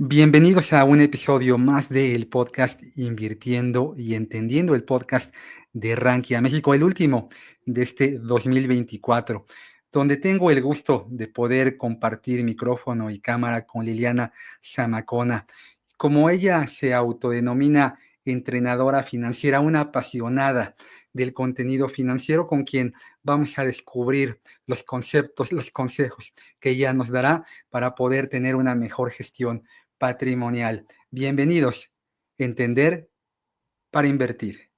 Bienvenidos a un episodio más del podcast Invirtiendo y Entendiendo, el podcast de Rankia México, el último de este 2024, donde tengo el gusto de poder compartir micrófono y cámara con Liliana Zamacona. Como ella se autodenomina entrenadora financiera, una apasionada del contenido financiero, con quien vamos a descubrir los conceptos, los consejos que ella nos dará para poder tener una mejor gestión patrimonial. Bienvenidos. Entender para invertir.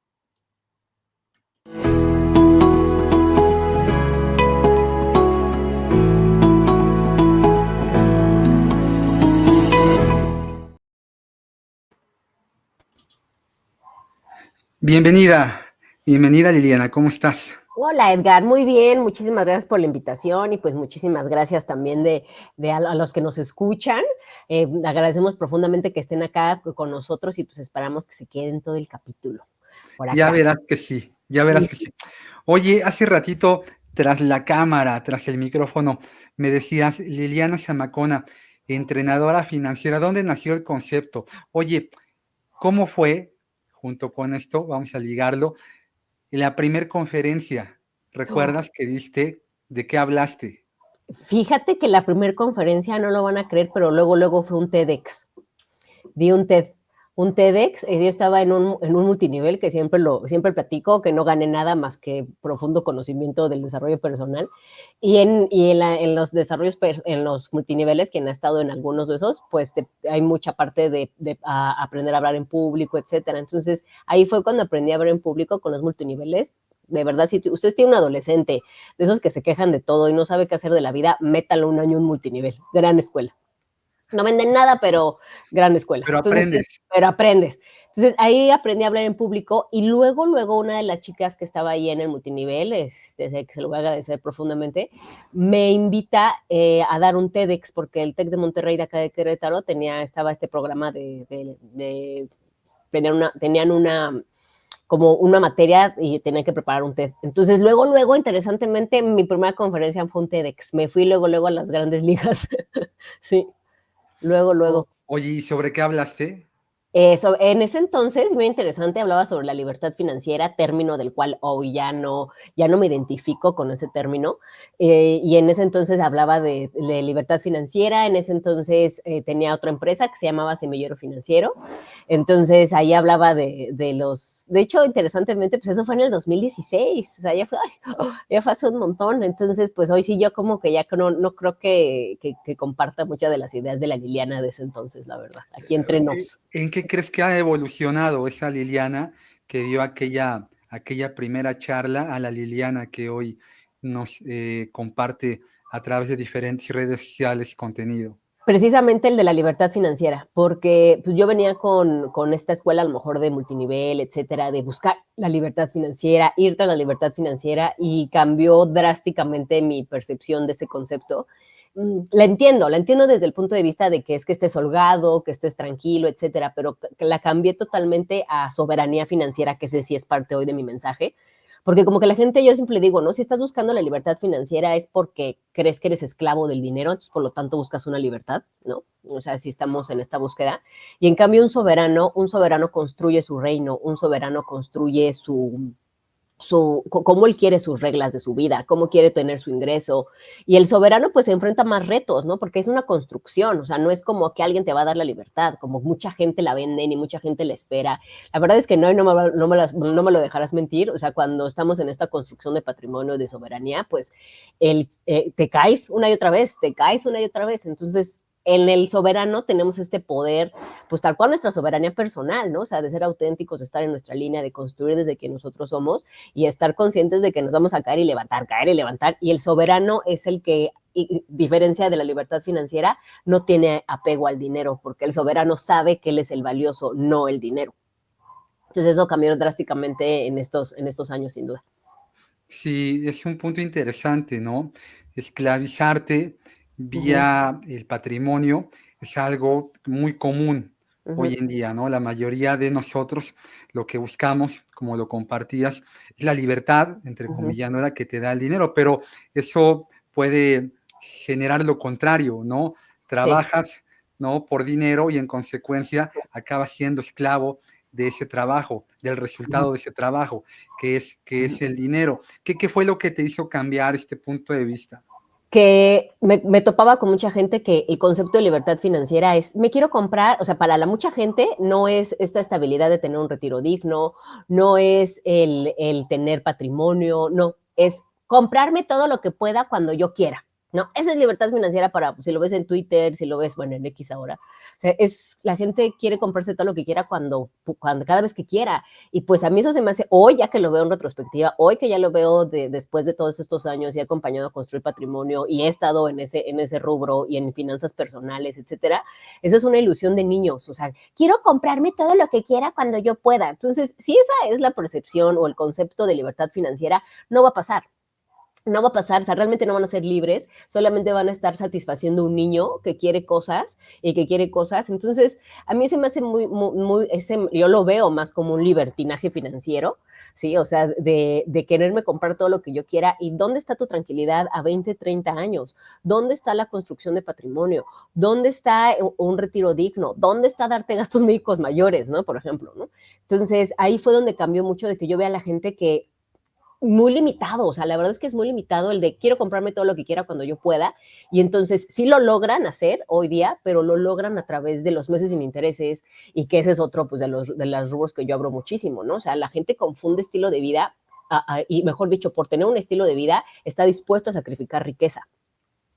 Bienvenida, bienvenida Liliana, ¿cómo estás? Hola Edgar, muy bien, muchísimas gracias por la invitación y pues muchísimas gracias también a los que nos escuchan. Agradecemos profundamente que estén acá con nosotros y pues esperamos que se queden todo el capítulo por Ya acá. verás que sí, ya verás que sí. Oye, hace ratito, tras la cámara, tras el micrófono, me decías, Liliana Zamacona, entrenadora financiera, ¿dónde nació el concepto? Oye, ¿cómo fue, junto con esto, vamos a ligarlo, la primer conferencia? ¿Recuerdas que diste? ¿De qué hablaste? Fíjate que la primera conferencia no lo van a creer, pero luego fue un TEDx. Di un TEDx, yo estaba en un multinivel que siempre platico, que no gané nada más que profundo conocimiento del desarrollo personal, en los desarrollos, en los multiniveles, quien ha estado en algunos de esos, pues hay mucha parte de aprender a hablar en público, etcétera. Entonces, ahí fue cuando aprendí a hablar en público con los multiniveles. De verdad, si usted tiene un adolescente de esos que se quejan de todo y no sabe qué hacer de la vida, métalo un año en un multinivel, gran escuela. No venden nada, pero gran escuela. Pero Entonces, aprendes. pero aprendes. Entonces, ahí aprendí a hablar en público y luego una de las chicas que estaba ahí en el multinivel, que se lo voy a agradecer profundamente, me invita a dar un TEDx, porque el TEC de Monterrey de acá de Querétaro estaba este programa tenían como una materia y tenían que preparar un TED. Entonces, luego, interesantemente, mi primera conferencia fue un TEDx. Me fui luego a las grandes ligas. Sí. Luego. Oye, ¿y sobre qué hablaste? En ese entonces, muy interesante, hablaba sobre la libertad financiera, término del cual hoy ya no me identifico con ese término. Y en ese entonces hablaba de libertad financiera. En ese entonces tenía otra empresa que se llamaba Semillero Financiero. Entonces ahí hablaba de hecho, interesantemente, pues eso fue en el 2016. O sea, ya fue hace un montón. Entonces, pues hoy sí yo como que ya no creo que comparta muchas de las ideas de la Liliana de ese entonces, la verdad. Aquí entre nos. ¿En qué crees que ha evolucionado esa Liliana que dio aquella primera charla a la Liliana que hoy nos comparte a través de diferentes redes sociales contenido? Precisamente el de la libertad financiera, porque pues, yo venía con esta escuela a lo mejor de multinivel, etcétera, de buscar la libertad financiera, irte a la libertad financiera, y cambió drásticamente mi percepción de ese concepto. La entiendo desde el punto de vista de que estés holgado, que estés tranquilo, etcétera, pero la cambié totalmente a soberanía financiera, que ese sí es parte hoy de mi mensaje. Porque como que la gente, yo siempre digo, ¿no? Si estás buscando la libertad financiera es porque crees que eres esclavo del dinero, entonces por lo tanto buscas una libertad, ¿no? O sea, si estamos en esta búsqueda. Y en cambio un soberano construye su reino, un soberano construye cómo él quiere sus reglas de su vida, cómo quiere tener su ingreso. Y el soberano pues se enfrenta a más retos, ¿no? Porque es una construcción, o sea, no es como que alguien te va a dar la libertad, como mucha gente la vende y mucha gente la espera. La verdad es que no me lo dejarás mentir, o sea, cuando estamos en esta construcción de patrimonio, de soberanía, pues te caes una y otra vez, te caes una y otra vez. Entonces, en el soberano tenemos este poder, pues tal cual nuestra soberanía personal, ¿no? O sea, de ser auténticos, de estar en nuestra línea, de construir desde que nosotros somos y estar conscientes de que nos vamos a caer y levantar. Y el soberano es el que, diferencia de la libertad financiera, no tiene apego al dinero, porque el soberano sabe que él es el valioso, no el dinero. Entonces eso cambió drásticamente en estos años, sin duda. Sí, es un punto interesante, ¿no? Esclavizarte Uh -huh, vía el patrimonio es algo muy común uh hoy -huh, en día, ¿no? La mayoría de nosotros lo que buscamos, como lo compartías, es la libertad, entre uh -huh. comillas, no la que te da el dinero, pero eso puede generar lo contrario, ¿no? Sí. Trabajas ¿no? Por dinero y en consecuencia acaba siendo esclavo de ese trabajo, del resultado de ese trabajo, que es el dinero. ¿Qué fue lo que te hizo cambiar este punto de vista? Que me topaba con mucha gente que el concepto de libertad financiera es, me quiero comprar, o sea, para la mucha gente no es esta estabilidad de tener un retiro digno, no es el tener patrimonio, no, es comprarme todo lo que pueda cuando yo quiera. No, esa es libertad financiera para, si lo ves en Twitter, si lo ves, bueno, en X ahora. O sea, es, la gente quiere comprarse todo lo que quiera cada vez que quiera. Y pues a mí eso se me hace, hoy ya que lo veo en retrospectiva, hoy que ya lo veo después de todos estos años y he acompañado a construir patrimonio y he estado en ese rubro y en finanzas personales, etcétera, eso es una ilusión de niños. O sea, quiero comprarme todo lo que quiera cuando yo pueda. Entonces, si esa es la percepción o el concepto de libertad financiera, no va a pasar. No va a pasar, o sea, realmente no van a ser libres, solamente van a estar satisfaciendo un niño que quiere cosas y que quiere cosas. Entonces, a mí se me hace yo lo veo más como un libertinaje financiero, ¿sí? O sea, de quererme comprar todo lo que yo quiera. ¿Y dónde está tu tranquilidad a 20, 30 años? ¿Dónde está la construcción de patrimonio? ¿Dónde está un retiro digno? ¿Dónde está darte gastos médicos mayores, ¿no? Por ejemplo, ¿no? Entonces, ahí fue donde cambió mucho de que yo vea a la gente que muy limitado, o sea, la verdad es que es muy limitado el de quiero comprarme todo lo que quiera cuando yo pueda, y entonces sí lo logran hacer hoy día, pero lo logran a través de los meses sin intereses, y que ese es otro, pues, de los rubros que yo abro muchísimo, ¿no? O sea, la gente confunde estilo de vida, y mejor dicho, por tener un estilo de vida, está dispuesto a sacrificar riqueza.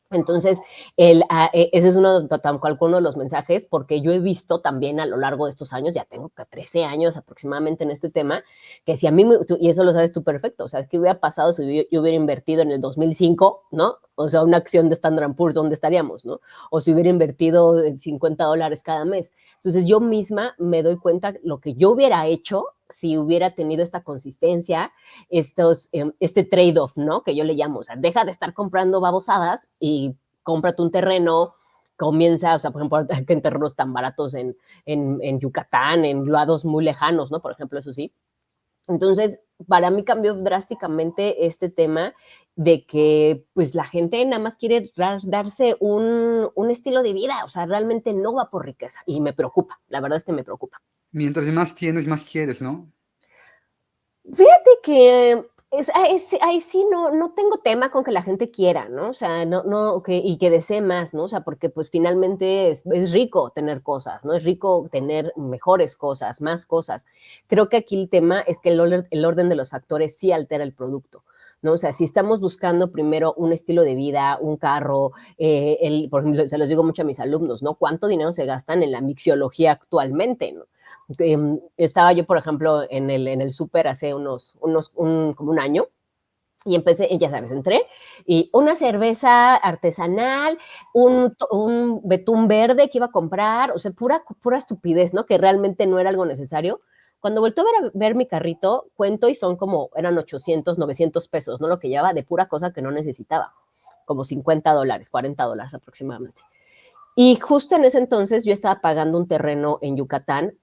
Entonces, ese es tal cual uno de los mensajes, porque yo he visto también a lo largo de estos años, ya tengo 13 años aproximadamente en este tema, que si a mí, y eso lo sabes tú perfecto, o sea, es que hubiera pasado si yo hubiera invertido en el 2005, ¿no? O sea, una acción de Standard Poor's, ¿dónde estaríamos, no? O si hubiera invertido $50 cada mes. Entonces, yo misma me doy cuenta lo que yo hubiera hecho si hubiera tenido esta consistencia, este trade-off, ¿no? Que yo le llamo, o sea, deja de estar comprando babosadas y cómprate un terreno, comienza, o sea, por ejemplo, que en terrenos tan baratos en Yucatán, en lados muy lejanos, ¿no? Por ejemplo, eso sí. Entonces, para mí cambió drásticamente este tema de que pues la gente nada más quiere darse un estilo de vida, o sea, realmente no va por riqueza y me preocupa, la verdad es que me preocupa. Mientras más tienes, más quieres, ¿no? Fíjate que ahí sí no tengo tema con que la gente quiera, ¿no? O sea, y que desee más, ¿no? O sea, porque pues finalmente es rico tener cosas, ¿no? Es rico tener mejores cosas, más cosas. Creo que aquí el tema es que el orden de los factores sí altera el producto. ¿No? O sea, si estamos buscando primero un estilo de vida, un carro, por ejemplo, se los digo mucho a mis alumnos, ¿no? ¿Cuánto dinero se gastan en la mixiología actualmente? ¿No? Estaba yo, por ejemplo, en el súper hace como un año, y empecé, ya sabes, entré, y una cerveza artesanal, un betún verde que iba a comprar, o sea, pura estupidez, ¿no? Que realmente no era algo necesario. Cuando volteé a ver mi carrito, cuento y son como, eran 800, 900 pesos, ¿no? Lo que llevaba de pura cosa que no necesitaba, como $50, $40 aproximadamente. Y justo en ese entonces yo estaba pagando un terreno en Yucatán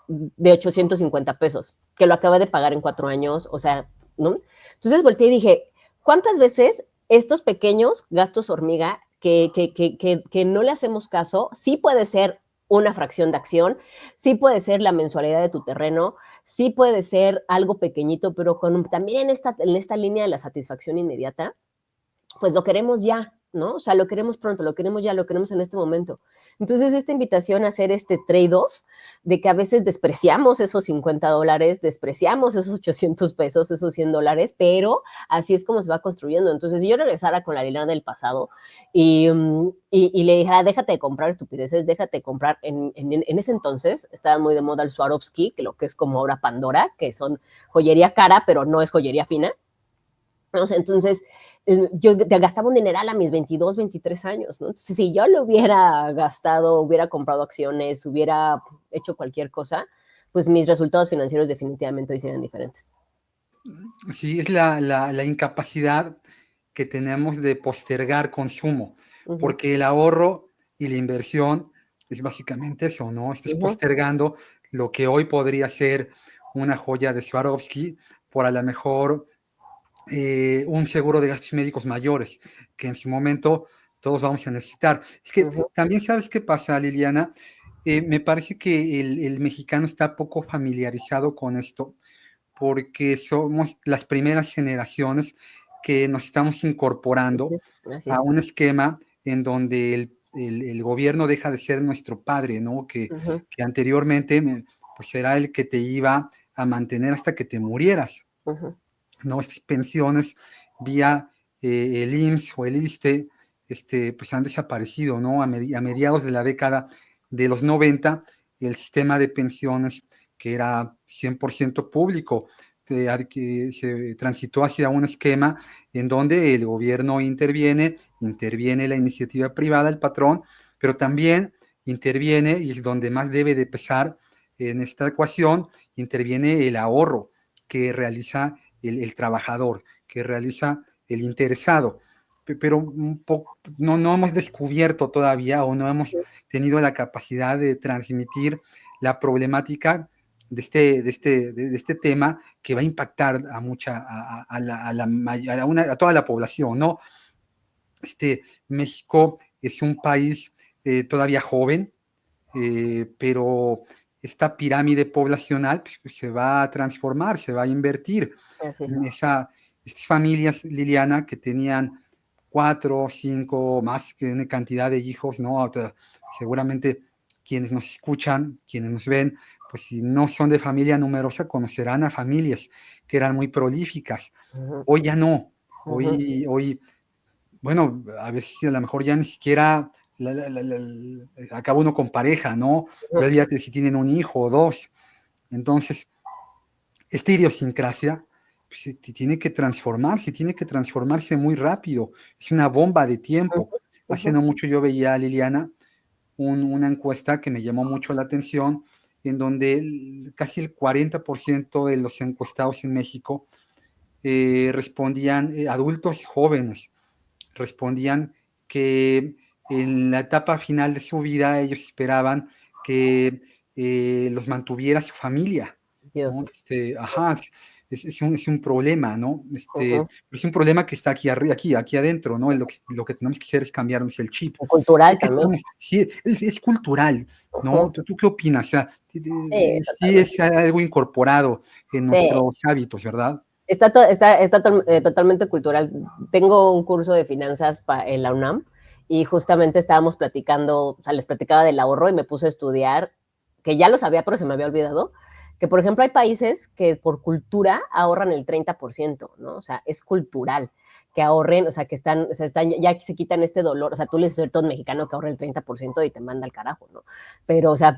de 850 pesos, que lo acabé de pagar en 4 años, o sea, ¿no? Entonces volteé y dije, ¿cuántas veces estos pequeños gastos hormiga que no le hacemos caso, sí puede ser una fracción de acción, sí puede ser la mensualidad de tu terreno, sí puede ser algo pequeñito, pero también en esta línea de la satisfacción inmediata, pues lo queremos ya, ¿no? O sea, lo queremos pronto, lo queremos ya, lo queremos en este momento. Entonces, esta invitación a hacer este trade-off de que a veces despreciamos esos $50, despreciamos esos 800 pesos, esos $100, pero así es como se va construyendo. Entonces, si yo regresara con la Liliana del pasado y le dijera, déjate de comprar estupideces, déjate de comprar, en ese entonces estaba muy de moda el Swarovski, que lo que es como ahora Pandora, que son joyería cara, pero no es joyería fina. O sea, entonces, yo gastaba un dineral a mis 22, 23 años, ¿no? Entonces, si yo lo hubiera gastado, hubiera comprado acciones, hubiera hecho cualquier cosa, pues mis resultados financieros definitivamente hoy serían diferentes. Sí, es la incapacidad que tenemos de postergar consumo, Ujú, porque el ahorro y la inversión es básicamente eso, ¿no? Estás ujú, postergando lo que hoy podría ser una joya de Swarovski por a lo mejor un seguro de gastos médicos mayores, que en su momento todos vamos a necesitar. Es que Ujú, también, ¿sabes qué pasa, Liliana? Me parece que el mexicano está poco familiarizado con esto, porque somos las primeras generaciones que nos estamos incorporando ujú, así a es. un esquema en donde el gobierno deja de ser nuestro padre, ¿no? Ujú, Que anteriormente, pues, era el que te iba a mantener hasta que te murieras, ujú, ¿no? Estas pensiones vía, el IMSS o el ISSSTE, pues, han desaparecido, ¿no? A mediados de la década de los 90, el sistema de pensiones, que era 100% público, que se transitó hacia un esquema en donde el gobierno interviene la iniciativa privada, el patrón, pero también interviene, y es donde más debe de pesar en esta ecuación, interviene el ahorro que realiza el trabajador, que realiza el interesado. Pero no hemos descubierto todavía o no hemos tenido la capacidad de transmitir la problemática de este tema que va a impactar a mucha, a toda la población, ¿no? México es un país todavía joven, pero esta pirámide poblacional pues, se va a transformar, se va a invertir. así es. Estas familias, Liliana, que tenían 4, 5, más que una cantidad de hijos, ¿no? O sea, seguramente quienes nos escuchan, quienes nos ven, pues si no son de familia numerosa, conocerán a familias que eran muy prolíficas. Ujú, Hoy ya no. ujú, Hoy bueno, a veces a lo mejor ya ni siquiera acaba uno con pareja, ¿no? Ya ujú, olvídate si tienen un hijo o dos. Entonces, esta idiosincrasia pues, tiene que transformarse muy rápido. Es una bomba de tiempo. Hace ujú, no mucho yo veía, Liliana, una encuesta que me llamó mucho la atención, en donde casi el 40% de los encuestados en México respondían, adultos jóvenes, respondían que en la etapa final de su vida ellos esperaban que los mantuviera su familia, Dios. ¿no? Ajá, es un problema, ¿no? Ujú. Es un problema que está aquí adentro, ¿no? Lo que tenemos que hacer es cambiarnos el chip. Cultural también. Sí, es cultural, ¿no? Ujú. ¿Tú qué opinas? O sea, Sí, sí totalmente. es algo incorporado en Sí. nuestros hábitos, ¿verdad? Está totalmente cultural. Tengo un curso de finanzas en la UNAM y justamente estábamos platicando, o sea, les platicaba del ahorro y me puse a estudiar, que ya lo sabía, pero se me había olvidado, que por ejemplo hay países que por cultura ahorran el 30%, ¿no? O sea, es cultural que ahorren, o sea, que ya se quitan este dolor, o sea, tú le dices a todo mexicano que ahorre el 30% y te manda al carajo, ¿no? Pero, o sea,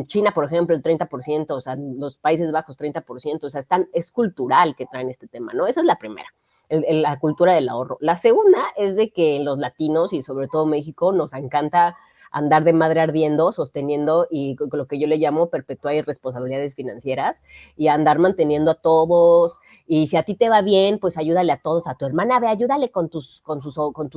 China, por ejemplo, el 30%, o sea, los Países Bajos 30%, o sea, es cultural que traen este tema, ¿no? Esa es la primera, la cultura del ahorro. La segunda es de que los latinos y sobre todo México nos encanta andar de madre ardiendo, sosteniendo y lo que yo le llamo perpetuar irresponsabilidades financieras y andar manteniendo a todos. Y si a ti te va bien, pues ayúdale a todos, a tu hermana, ve, ayúdale con tus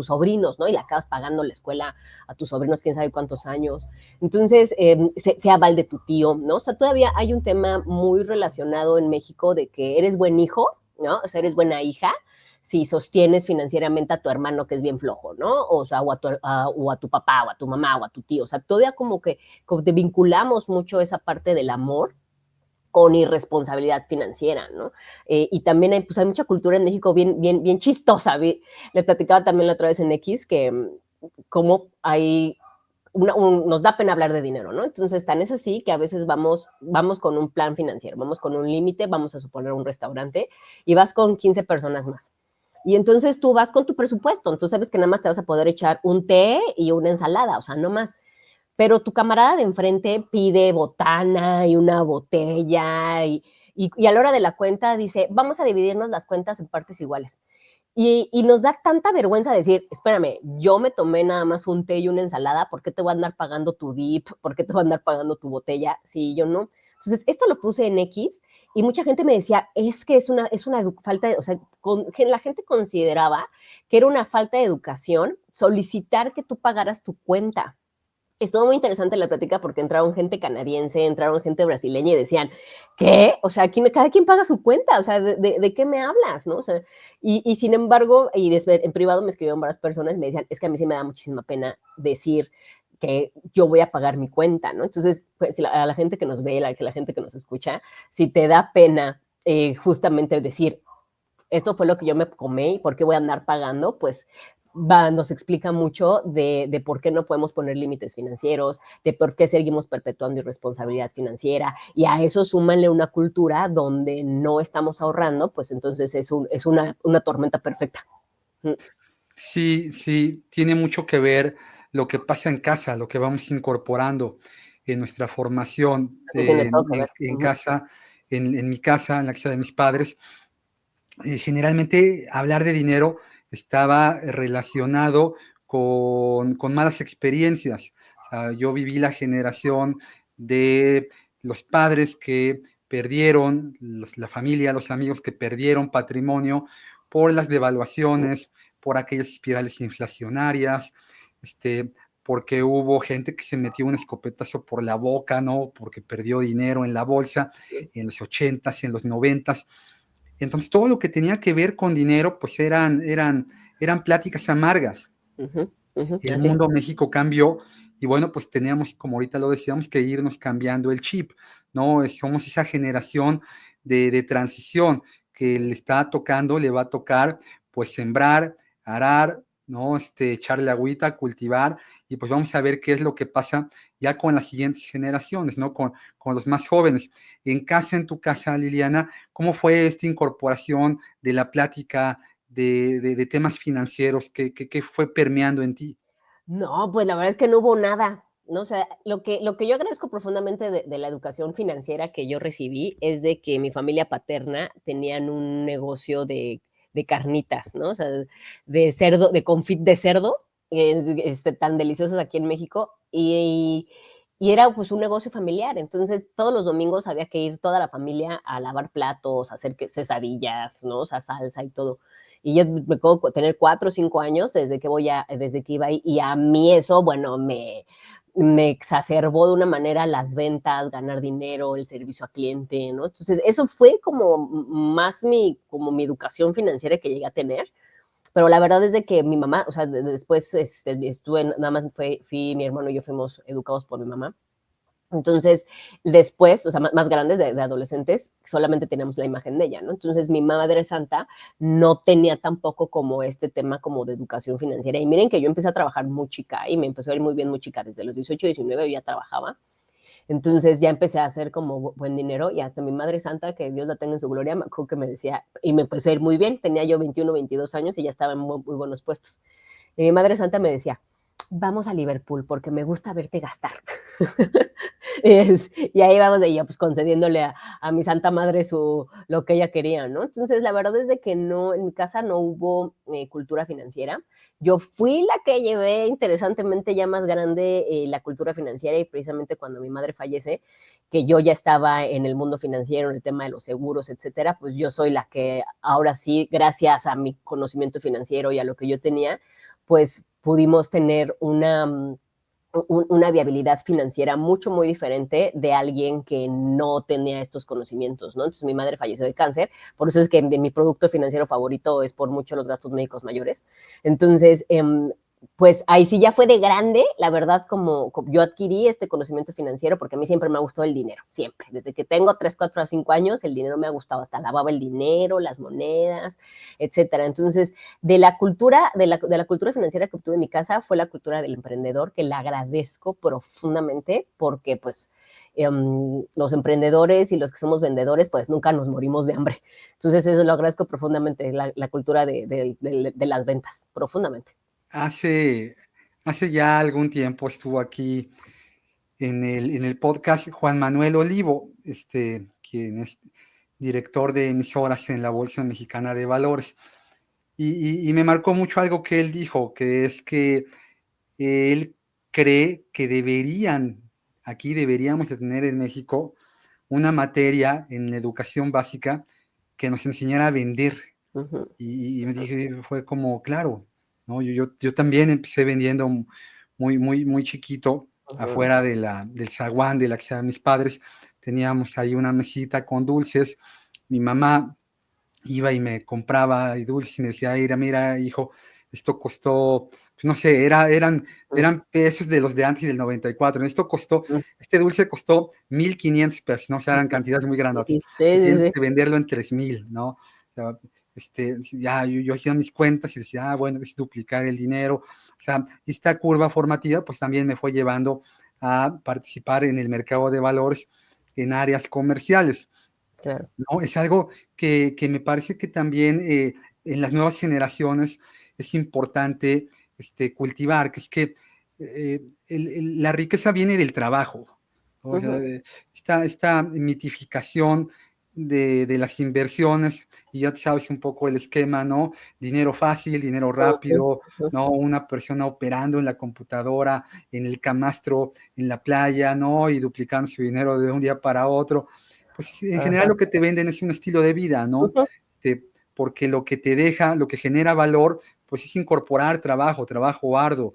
sobrinos, ¿no? Y le acabas pagando la escuela a tus sobrinos, quién sabe cuántos años. Entonces, sea aval de tu tío, ¿no? O sea, todavía hay un tema muy relacionado en México de que eres buen hijo, ¿no? O sea, eres buena hija si sostienes financieramente a tu hermano que es bien flojo, ¿no? O sea, o a tu papá, o a tu mamá, o a tu tío. O sea, todavía como te vinculamos mucho esa parte del amor con irresponsabilidad financiera, ¿no? Y también pues hay mucha cultura en México bien chistosa. Le platicaba también la otra vez en X que como hay nos da pena hablar de dinero, ¿no? Entonces, tan es así que a veces vamos con un plan financiero, vamos con un límite, vamos a suponer un restaurante, y vas con 15 personas más. Y entonces tú vas con tu presupuesto, entonces sabes que nada más te vas a poder echar un té y una ensalada, o sea, no más. Pero tu camarada de enfrente pide botana y una botella y a la hora de la cuenta dice, vamos a dividirnos las cuentas en partes iguales. Y nos da tanta vergüenza decir, espérame, yo me tomé nada más un té y una ensalada, ¿por qué te voy a andar pagando tu dip? ¿Por qué te voy a andar pagando tu botella? Si yo no. Entonces, esto lo puse en X y mucha gente me decía, es que es una falta de, o sea, la gente consideraba que era una falta de educación solicitar que tú pagaras tu cuenta. Estuvo muy interesante la plática porque entraron gente canadiense, entraron gente brasileña y decían, ¿qué? O sea, aquí cada quien paga su cuenta, o sea, ¿de qué me hablas? ¿No? O sea, y sin embargo, en privado me escribieron varias personas y me decían, es que a mí sí me da muchísima pena decir que yo voy a pagar mi cuenta, ¿no? Entonces, pues, a la gente que nos ve, a la gente que nos escucha, si te da pena justamente decir, esto fue lo que yo me comí y por qué voy a andar pagando, pues nos explica mucho de por qué no podemos poner límites financieros, de por qué seguimos perpetuando irresponsabilidad financiera, y a eso súmanle una cultura donde no estamos ahorrando, pues entonces es una tormenta perfecta. Mm. Sí, sí, tiene mucho que ver lo que pasa en casa, lo que vamos incorporando en nuestra formación Sí, tiene todo que ver. en Ujú. casa, en mi casa, en la casa de mis padres. Generalmente hablar de dinero estaba relacionado con malas experiencias. O sea, yo viví la generación de los padres que perdieron, la familia, los amigos que perdieron patrimonio por las devaluaciones, por aquellas espirales inflacionarias, este, porque hubo gente que se metió un escopetazo por la boca, ¿no? Porque perdió dinero en la bolsa en los 80s, en los 90s. Entonces, todo lo que tenía que ver con dinero, pues eran pláticas amargas. Ujú, ujú, El así es. mundo México cambió y bueno, pues teníamos, como ahorita lo decíamos, que irnos cambiando el chip, ¿no? Somos esa generación de transición que le está tocando, le va a tocar, pues sembrar, arar, ¿no? Echarle agüita, cultivar, y pues vamos a ver qué es lo que pasa ya con las siguientes generaciones, ¿no? Con los más jóvenes. En casa, en tu casa, Liliana, ¿cómo fue esta incorporación de la plática de temas financieros? ¿Qué fue permeando en ti? No, pues la verdad es que no hubo nada, ¿no? O sea, lo que yo agradezco profundamente de la educación financiera que yo recibí es de que mi familia paterna tenían un negocio de carnitas, ¿no? O sea, de cerdo, de confit de cerdo, tan deliciosos aquí en México, y era pues un negocio familiar. Entonces, todos los domingos había que ir toda la familia a lavar platos, a hacer quesadillas, ¿no? O sea, salsa y todo. Y yo me acuerdo tener 4 o 5 años desde que iba ahí, y a mí eso, bueno, me exacerbó de una manera las ventas, ganar dinero, el servicio a cliente, ¿no? Entonces, eso fue como más como mi educación financiera que llegué a tener, pero la verdad es de que mi mamá, o sea, después estuve, nada más fui mi hermano y yo fuimos educados por mi mamá. Entonces, después, o sea, más grandes, de adolescentes, solamente teníamos la imagen de ella, ¿no? Entonces, mi madre santa no tenía tampoco como este tema como de educación financiera. Y miren que yo empecé a trabajar muy chica y me empezó a ir muy bien muy chica. Desde los 18, 19 yo ya trabajaba. Entonces ya empecé a hacer como buen dinero y hasta mi madre santa, que Dios la tenga en su gloria, me acuerdo que me decía, y me empezó a ir muy bien. Tenía yo 21, 22 años y ya estaba en muy buenos puestos. Y mi madre santa me decía, vamos a Liverpool porque me gusta verte gastar. Y ahí vamos, y yo pues concediéndole a mi santa madre lo que ella quería, ¿no? Entonces, la verdad es de que no, en mi casa no hubo cultura financiera. Yo fui la que llevé interesantemente ya más grande la cultura financiera, y precisamente cuando mi madre fallece, que yo ya estaba en el mundo financiero, en el tema de los seguros, etcétera, pues yo soy la que ahora sí, gracias a mi conocimiento financiero y a lo que yo tenía, pues pudimos tener una viabilidad financiera mucho, muy diferente de alguien que no tenía estos conocimientos, ¿no? Entonces mi madre falleció de cáncer, por eso es que mi producto financiero favorito es por mucho los gastos médicos mayores. Entonces, pues ahí sí ya fue de grande, la verdad, como yo adquirí este conocimiento financiero, porque a mí siempre me ha gustado el dinero, siempre. Desde que tengo 3, 4 a 5 años, el dinero me ha gustado, hasta lavaba el dinero, las monedas, etcétera. Entonces, de la cultura financiera que obtuve en mi casa fue la cultura del emprendedor, que la agradezco profundamente porque pues los emprendedores y los que somos vendedores pues nunca nos morimos de hambre. Entonces eso lo agradezco profundamente, la cultura de las ventas, profundamente. Hace, hace ya algún tiempo estuvo aquí en el podcast Juan Manuel Olivo, quien es director de emisoras en la Bolsa Mexicana de Valores. Y me marcó mucho algo que él dijo, que es que él cree que aquí deberíamos de tener en México una materia en la educación básica que nos enseñara a vender. Uh -huh. Y me dije, fue como, claro, ¿no? Yo también empecé vendiendo muy chiquito Ujú, afuera del zaguán de la casa de mis padres, teníamos ahí una mesita con dulces. Mi mamá iba y me compraba y dulces y me decía, mira, hijo, esto costó, pues no sé, ujú, eran pesos de los de antes del 94. Esto costó, ujú, este dulce costó 1,500 pesos, ¿no? O sea, eran ujú. cantidades muy grandes. Sí, sí, Tú sí, tienes sí. que venderlo en 3,000, ¿no? O sea, ya yo hacía mis cuentas y decía, bueno, es duplicar el dinero. O sea, esta curva formativa, pues también me fue llevando a participar en el mercado de valores en áreas comerciales. Claro. ¿No? Es algo que me parece que también en las nuevas generaciones es importante cultivar, que es que la riqueza viene del trabajo, ¿no? O sea, Ujú, esta mitificación de las inversiones, y ya sabes un poco el esquema, ¿no? Dinero fácil, dinero ujú, rápido, ujú. ¿no? Una persona operando en la computadora, en el camastro, en la playa, ¿no? Y duplicando su dinero de un día para otro. Pues en general Ajá. lo que te venden es un estilo de vida, ¿no? Ujú. Porque lo que te deja, lo que genera valor, pues es incorporar trabajo arduo.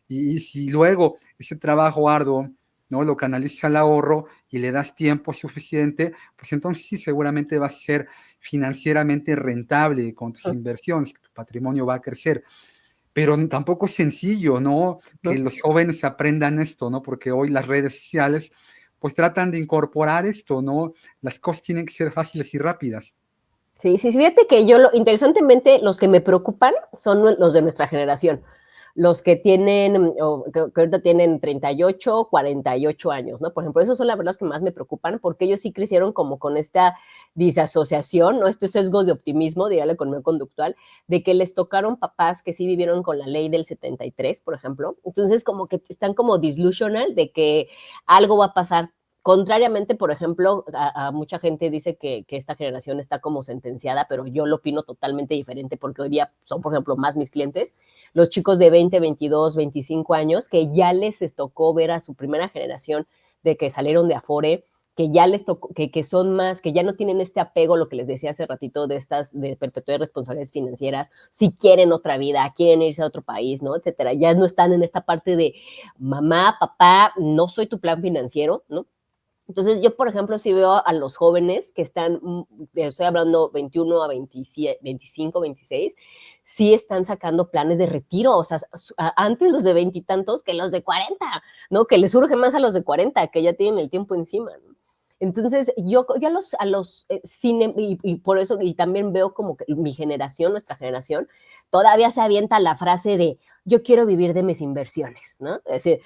Y si luego ese trabajo arduo, ¿no? Lo canalizas al ahorro y le das tiempo suficiente, pues entonces sí, seguramente vas a ser financieramente rentable con tus inversiones, que tu patrimonio va a crecer. Pero tampoco es sencillo, ¿no? Que Ujú. los jóvenes aprendan esto, ¿no? Porque hoy las redes sociales, pues tratan de incorporar esto, ¿no? Las cosas tienen que ser fáciles y rápidas. Sí, sí, sí, fíjate que yo interesantemente, los que me preocupan son los de nuestra generación, los que tienen, o que ahorita tienen 38, 48 años, ¿no? Por ejemplo, esos son la verdad los que más me preocupan, porque ellos sí crecieron como con esta disasociación, ¿no? Estos sesgos de optimismo, diría la economía conductual, de que les tocaron papás que sí vivieron con la ley del 73, por ejemplo. Entonces, como que están como delusional de que algo va a pasar. Contrariamente, por ejemplo, mucha gente dice que esta generación está como sentenciada, pero yo lo opino totalmente diferente porque hoy día son, por ejemplo, más mis clientes, los chicos de 20, 22, 25 años, que ya les tocó ver a su primera generación de que salieron de Afore, que ya les tocó, que son más, que ya no tienen este apego, lo que les decía hace ratito, de estas, de perpetuar responsabilidades financieras, si quieren otra vida, quieren irse a otro país, ¿no? Etcétera. Ya no están en esta parte de mamá, papá, no soy tu plan financiero, ¿no? Entonces, yo, por ejemplo, sí veo a los jóvenes que están, estoy hablando 21 a 27, 25, 26, sí están sacando planes de retiro, o sea, antes los de veintitantos que los de 40, ¿no? Que les surge más a los de 40, que ya tienen el tiempo encima, ¿no? Entonces, yo cine, y por eso, y también veo como que mi generación, nuestra generación, todavía se avienta la frase de yo quiero vivir de mis inversiones, ¿no? Es decir,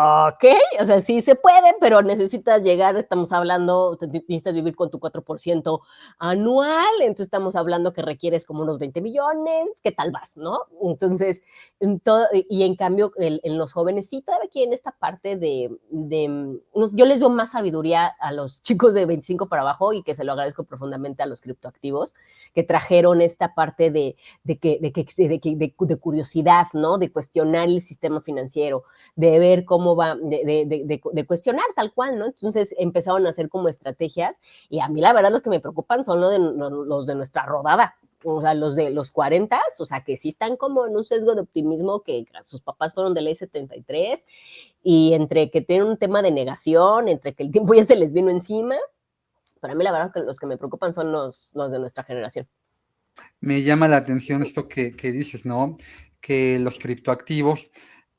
ok, o sea, sí se puede, pero necesitas llegar, estamos hablando, necesitas vivir con tu 4% anual, entonces estamos hablando que requieres como unos 20 millones, ¿qué tal vas, no? Entonces, y en cambio, en los jóvenes sí todavía quieren esta parte yo les veo más sabiduría a los chicos de 25 para abajo y que se lo agradezco profundamente a los criptoactivos, que trajeron esta parte de curiosidad, ¿no? De cuestionar el sistema financiero, de ver cómo va, de cuestionar tal cual, ¿no? Entonces empezaron a hacer como estrategias y a mí la verdad los que me preocupan son los de nuestra rodada, o sea, los de los 40, o sea, que sí están como en un sesgo de optimismo que sus papás fueron de ley 73 y entre que tienen un tema de negación, entre que el tiempo ya se les vino encima, para mí la verdad que los que me preocupan son los de nuestra generación. Me llama la atención esto que dices, ¿no? Que los criptoactivos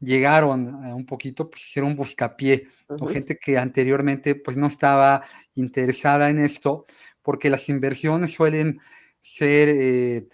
llegaron un poquito, pues, a ser un buscapié, Uh o -huh, gente que anteriormente, pues, no estaba interesada en esto, porque las inversiones suelen ser,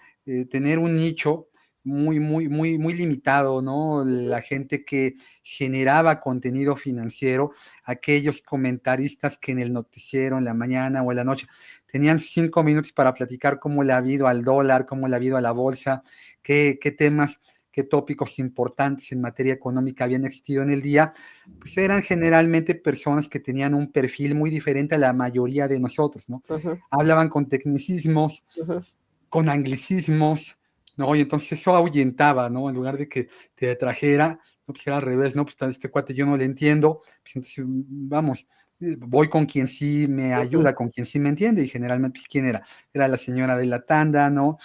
tener un nicho muy limitado, ¿no? La gente que generaba contenido financiero, aquellos comentaristas que en el noticiero, en la mañana o en la noche, tenían 5 minutos para platicar cómo le ha habido al dólar, cómo le ha habido a la bolsa, qué temas, qué tópicos importantes en materia económica habían existido en el día, pues eran generalmente personas que tenían un perfil muy diferente a la mayoría de nosotros, ¿no? uh -huh, Hablaban con tecnicismos, uh -huh. con anglicismos, ¿no? Y entonces eso ahuyentaba, ¿no? En lugar de que te atrajera, no, pues era al revés, ¿no? Pues este cuate yo no le entiendo, pues entonces vamos, voy con quien sí me Uh -huh. ayuda, con quien sí me entiende, y generalmente, pues, ¿quién era? Era la señora de la tanda, ¿no?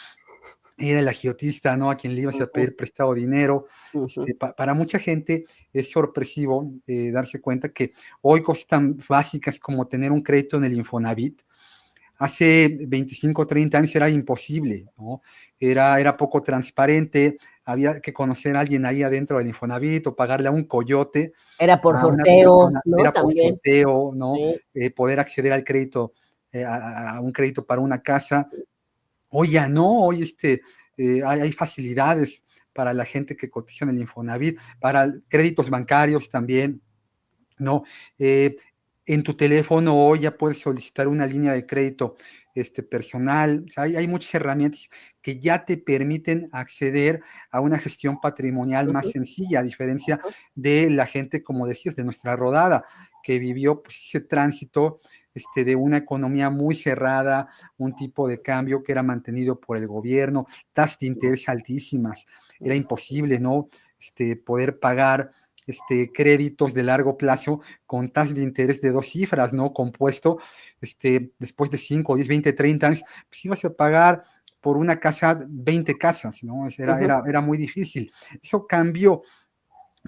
era el agiotista, ¿no? A quien le ibas a Ujú, pedir prestado dinero. ujú. Para mucha gente es sorpresivo darse cuenta que hoy cosas tan básicas como tener un crédito en el Infonavit, hace 25 o 30 años era imposible, ¿no? Era poco transparente, había que conocer a alguien ahí adentro del Infonavit o pagarle a un coyote, Era por a una sorteo, persona, ¿no? era por También, sorteo, ¿no? sí. Poder acceder al crédito, a un crédito para una casa. Hoy ya no, hoy hay facilidades para la gente que cotiza en el Infonavit, para créditos bancarios también, ¿no? Eh, en tu teléfono hoy ya puedes solicitar una línea de crédito personal. O sea, hay muchas herramientas que ya te permiten acceder a una gestión patrimonial más Ujú, sencilla, a diferencia ujú, de la gente, como decías, de nuestra rodada, que vivió pues, ese tránsito de una economía muy cerrada, un tipo de cambio que era mantenido por el gobierno, tasas de interés altísimas. Era imposible, ¿no? Poder pagar créditos de largo plazo con tasas de interés de 2 cifras, ¿no? Compuesto, después de 5, 10, 20, 30 años, pues ibas a pagar por una casa 20 casas, ¿no? ujú. Era muy difícil. Eso cambió,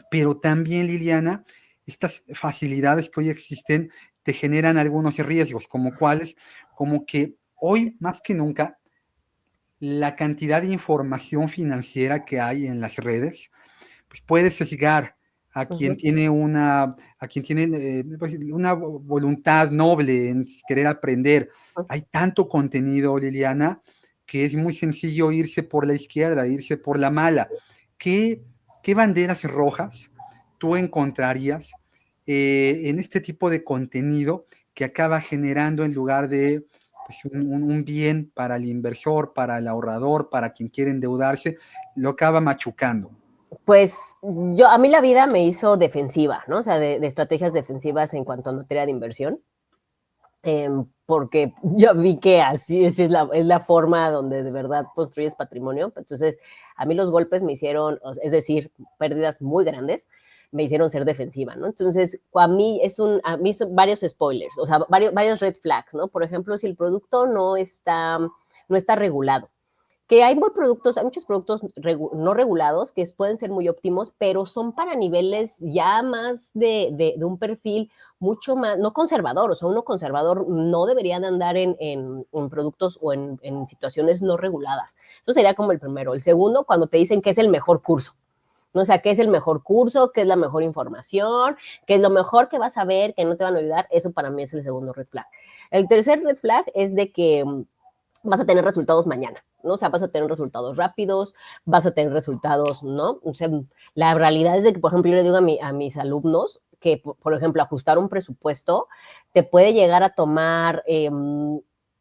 pero también, Liliana, estas facilidades que hoy existen te generan algunos riesgos, como cuáles, como que hoy más que nunca la cantidad de información financiera que hay en las redes, pues puede sesgar a quien Ujú, tiene pues, una voluntad noble en querer aprender. ujú. Hay tanto contenido, Liliana, que es muy sencillo irse por la izquierda, irse por la mala. ¿Qué, qué banderas rojas tú encontrarías en este tipo de contenido que acaba generando en lugar de pues, un bien para el inversor, para el ahorrador, para quien quiere endeudarse, lo acaba machucando? Pues a mí la vida me hizo defensiva, ¿no? O sea, de estrategias defensivas en cuanto a materia de inversión. Porque yo vi que así es la forma donde de verdad construyes patrimonio. Entonces, a mí los golpes me hicieron, es decir, pérdidas muy grandes, me hicieron ser defensiva, ¿no? Entonces, a mí son varios spoilers, o sea, varios red flags, ¿no? Por ejemplo, si el producto no está regulado, que hay hay muchos productos no regulados que pueden ser muy óptimos, pero son para niveles ya más de un perfil mucho más, no conservador, o sea, uno conservador no debería de andar en productos o en situaciones no reguladas. Eso sería como el primero. El segundo, cuando te dicen que es el mejor curso. ¿No? O sea, qué es el mejor curso, qué es la mejor información, qué es lo mejor que vas a ver, que no te van a ayudar. Eso para mí es el segundo red flag. El tercer red flag es de que vas a tener resultados mañana, ¿no? O sea, vas a tener resultados rápidos, vas a tener resultados, ¿no? O sea, la realidad es de que, por ejemplo, yo le digo a mis alumnos que, por ejemplo, ajustar un presupuesto te puede llegar a tomar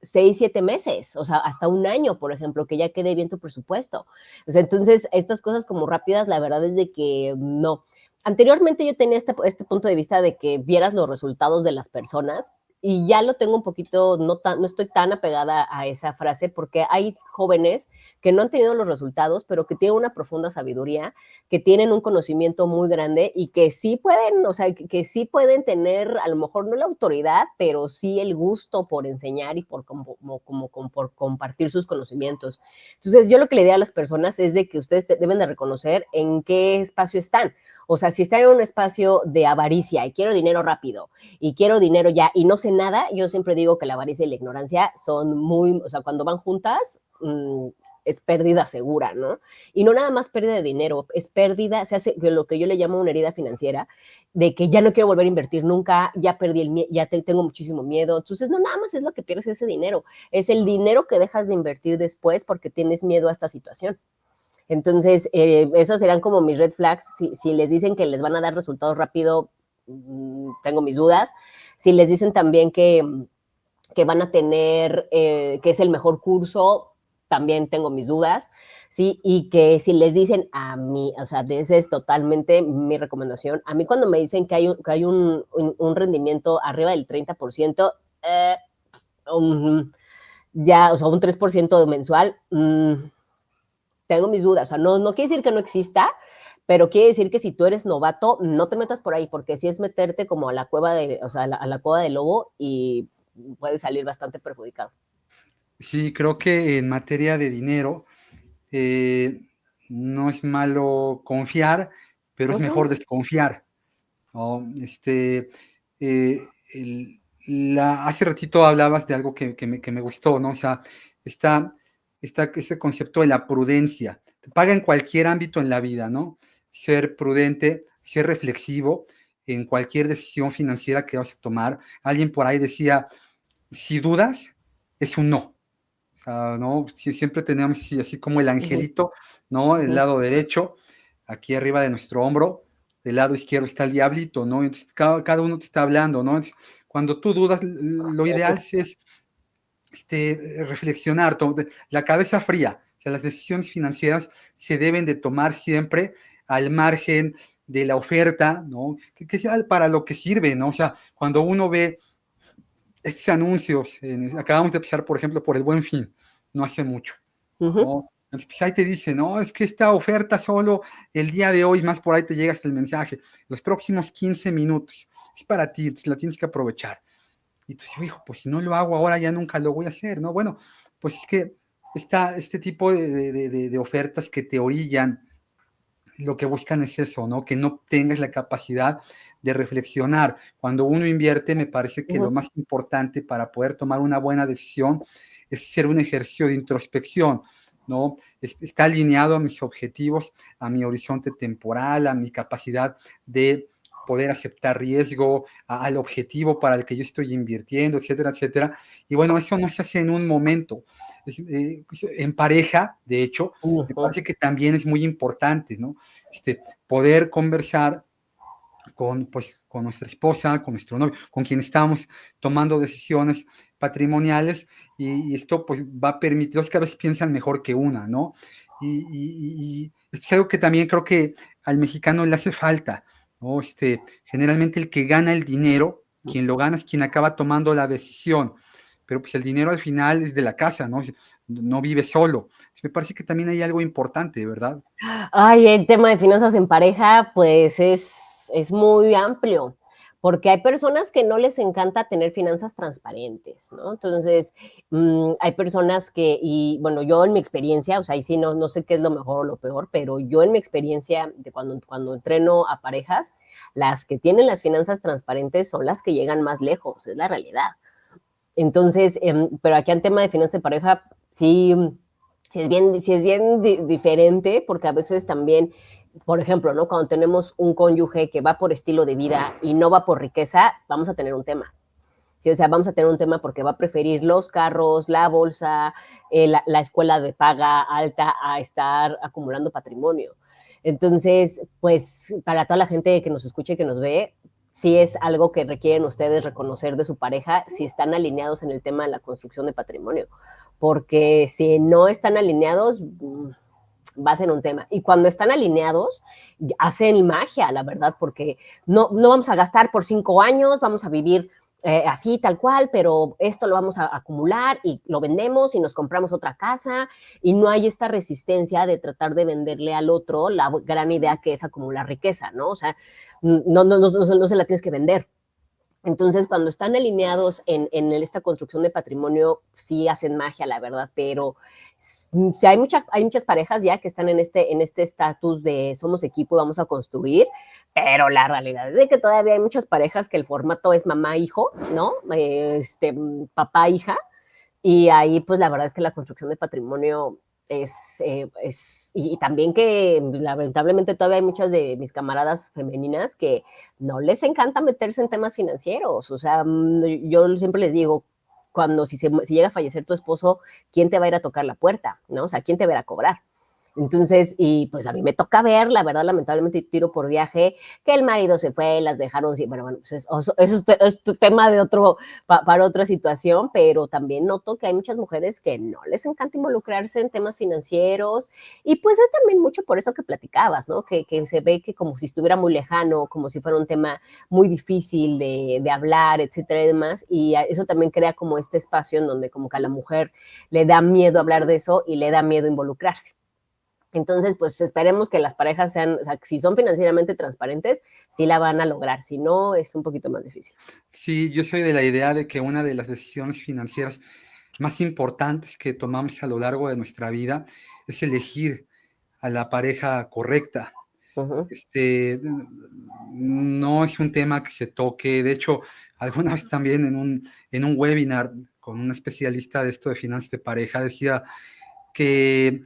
6, 7 meses, o sea, hasta un año, por ejemplo, que ya quede bien tu presupuesto. O sea, entonces, estas cosas como rápidas, la verdad es de que no. Anteriormente yo tenía este punto de vista de que vieras los resultados de las personas y ya lo tengo un poquito, no estoy tan apegada a esa frase porque hay jóvenes que no han tenido los resultados, pero que tienen una profunda sabiduría, que tienen un conocimiento muy grande y que sí pueden, o sea, que sí pueden tener, a lo mejor no la autoridad, pero sí el gusto por enseñar y por compartir sus conocimientos. Entonces, yo lo que le diría a las personas es de que ustedes deben de reconocer en qué espacio están. O sea, si están en un espacio de avaricia y quiero dinero rápido y quiero dinero ya y no sé nada, yo siempre digo que la avaricia y la ignorancia son muy, o sea, cuando van juntas, es pérdida segura, ¿no? Y no nada más pérdida de dinero, es pérdida, se hace lo que yo le llamo una herida financiera, de que ya no quiero volver a invertir nunca, ya perdí el miedo, tengo muchísimo miedo. Entonces, no nada más es lo que pierdes ese dinero, es el dinero que dejas de invertir después porque tienes miedo a esta situación. Entonces, esos serán como mis red flags. Si les dicen que les van a dar resultados rápido, tengo mis dudas. Si les dicen también que van a tener, que es el mejor curso, también tengo mis dudas. Sí, y que si les dicen a mí, o sea, esa es totalmente mi recomendación. A mí cuando me dicen que hay un rendimiento arriba del 30%, um, ya, o sea, un 3% mensual, tengo mis dudas. O sea, no quiere decir que no exista, pero quiere decir que si tú eres novato, no te metas por ahí, porque si es meterte como a la cueva o sea, a la cueva del lobo y puedes salir bastante perjudicado. Sí, creo que en materia de dinero, eh, no es malo confiar, pero es Ujú, mejor desconfiar, ¿no? Hace ratito hablabas de algo que me gustó, ¿no? O sea, está, ese concepto de la prudencia. Te paga en cualquier ámbito en la vida, ¿no? Ser prudente, ser reflexivo en cualquier decisión financiera que vas a tomar. Alguien por ahí decía, si dudas, es un no. ¿No? Siempre tenemos así como el ujú, angelito, ¿no? El ujú. lado derecho, aquí arriba de nuestro hombro, del lado izquierdo está el diablito, ¿no? Entonces cada uno te está hablando, ¿no? Entonces, cuando tú dudas, lo Eso ideal es. es reflexionar, la cabeza fría. O sea, las decisiones financieras se deben de tomar siempre al margen de la oferta, ¿no? Que sea para lo que sirve, ¿no? O sea, cuando uno ve estos anuncios, acabamos de pasar, por ejemplo, por el Buen Fin, no hace mucho, Ujú, ¿no? Entonces, pues ahí te dice, no, es que esta oferta solo el día de hoy, más por ahí te llega hasta el mensaje, los próximos 15 minutos, es para ti, entonces la tienes que aprovechar. Y tú dices, hijo, pues si no lo hago ahora, ya nunca lo voy a hacer, ¿no? Bueno, pues es que está este tipo de ofertas que te orillan, lo que buscan es eso, ¿no? Que no tengas la capacidad de reflexionar. Cuando uno invierte, me parece que lo ujú, más importante para poder tomar una buena decisión es hacer un ejercicio de introspección, ¿no? Está alineado a mis objetivos, a mi horizonte temporal, a mi capacidad de poder aceptar riesgo, al objetivo para el que yo estoy invirtiendo, etcétera, etcétera. Y bueno, eso no se hace en un momento. En pareja, de hecho, me ujú. parece que también es muy importante, ¿no? Poder conversar con nuestra esposa, con nuestro novio, con quien estamos tomando decisiones patrimoniales y esto pues va a permitir, dos cabezas piensan mejor que una, ¿no? Y es algo que también creo que al mexicano le hace falta, ¿no? Generalmente el que gana el dinero, quien lo gana es quien acaba tomando la decisión, pero pues el dinero al final es de la casa, ¿no? No vive solo. Me parece que también hay algo importante, ¿verdad? Ay, el tema de finanzas en pareja, pues es muy amplio, porque hay personas que no les encanta tener finanzas transparentes, ¿no? Entonces, hay personas que, y bueno, yo en mi experiencia, o sea, y sí, no sé qué es lo mejor o lo peor, pero yo en mi experiencia de cuando entreno a parejas, las que tienen las finanzas transparentes son las que llegan más lejos, es la realidad. Entonces, pero aquí en tema de finanzas de pareja, sí, sí es bien diferente, porque a veces también, por ejemplo, ¿no? Cuando tenemos un cónyuge que va por estilo de vida y no va por riqueza, vamos a tener un tema. Sí, o sea, vamos a tener un tema porque va a preferir los carros, la bolsa, la escuela de paga alta a estar acumulando patrimonio. Entonces, pues para toda la gente que nos escucha y que nos ve, sí es algo que requieren ustedes reconocer de su pareja si están alineados en el tema de la construcción de patrimonio. Porque si no están alineados, va a ser un tema. Y cuando están alineados, hacen magia, la verdad, porque no vamos a gastar por 5 años, vamos a vivir así, tal cual, pero esto lo vamos a acumular y lo vendemos y nos compramos otra casa y no hay esta resistencia de tratar de venderle al otro la gran idea que es acumular riqueza, ¿no? O sea, no se la tienes que vender. Entonces, cuando están alineados en esta construcción de patrimonio, sí hacen magia, la verdad, pero sí, hay muchas parejas ya que están en este estatus de somos equipo y vamos a construir, pero la realidad es de que todavía hay muchas parejas que el formato es mamá-hijo, ¿no? Papá-hija, y ahí, pues la verdad es que la construcción de patrimonio y también que lamentablemente todavía hay muchas de mis camaradas femeninas que no les encanta meterse en temas financieros. O sea, yo siempre les digo, si llega a fallecer tu esposo, ¿quién te va a ir a tocar la puerta? ¿No? O sea, ¿quién te va a ir a cobrar? Entonces, y pues a mí me toca ver, la verdad, lamentablemente tiro por viaje, que el marido se fue, las dejaron, sí, bueno, pues eso es tema de para otra situación, pero también noto que hay muchas mujeres que no les encanta involucrarse en temas financieros y pues es también mucho por eso que platicabas, ¿no? Que se ve que como si estuviera muy lejano, como si fuera un tema muy difícil de hablar, etcétera y demás, y eso también crea como este espacio en donde como que a la mujer le da miedo hablar de eso y le da miedo involucrarse. Entonces, pues esperemos que las parejas sean, o sea, si son financieramente transparentes, sí la van a lograr, si no, es un poquito más difícil. Sí, yo soy de la idea de que una de las decisiones financieras más importantes que tomamos a lo largo de nuestra vida es elegir a la pareja correcta. Ujú, No es un tema que se toque. De hecho, alguna vez también en un webinar con un especialista de esto de finanzas de pareja decía que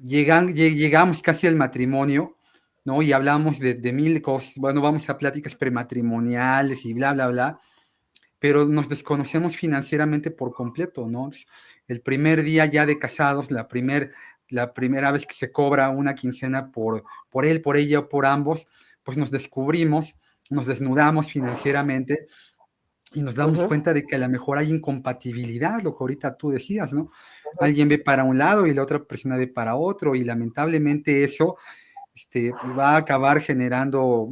llegamos casi al matrimonio, ¿no? Y hablamos de mil cosas. Bueno, vamos a pláticas prematrimoniales y bla, bla, bla, pero nos desconocemos financieramente por completo, ¿no? El primer día ya de casados, la primera vez que se cobra una quincena por él, por ella o por ambos, pues nos descubrimos, nos desnudamos financieramente y nos damos ujú, cuenta de que a lo mejor hay incompatibilidad, lo que ahorita tú decías, ¿no? ujú. Alguien ve para un lado y la otra persona ve para otro, y lamentablemente eso va a acabar generando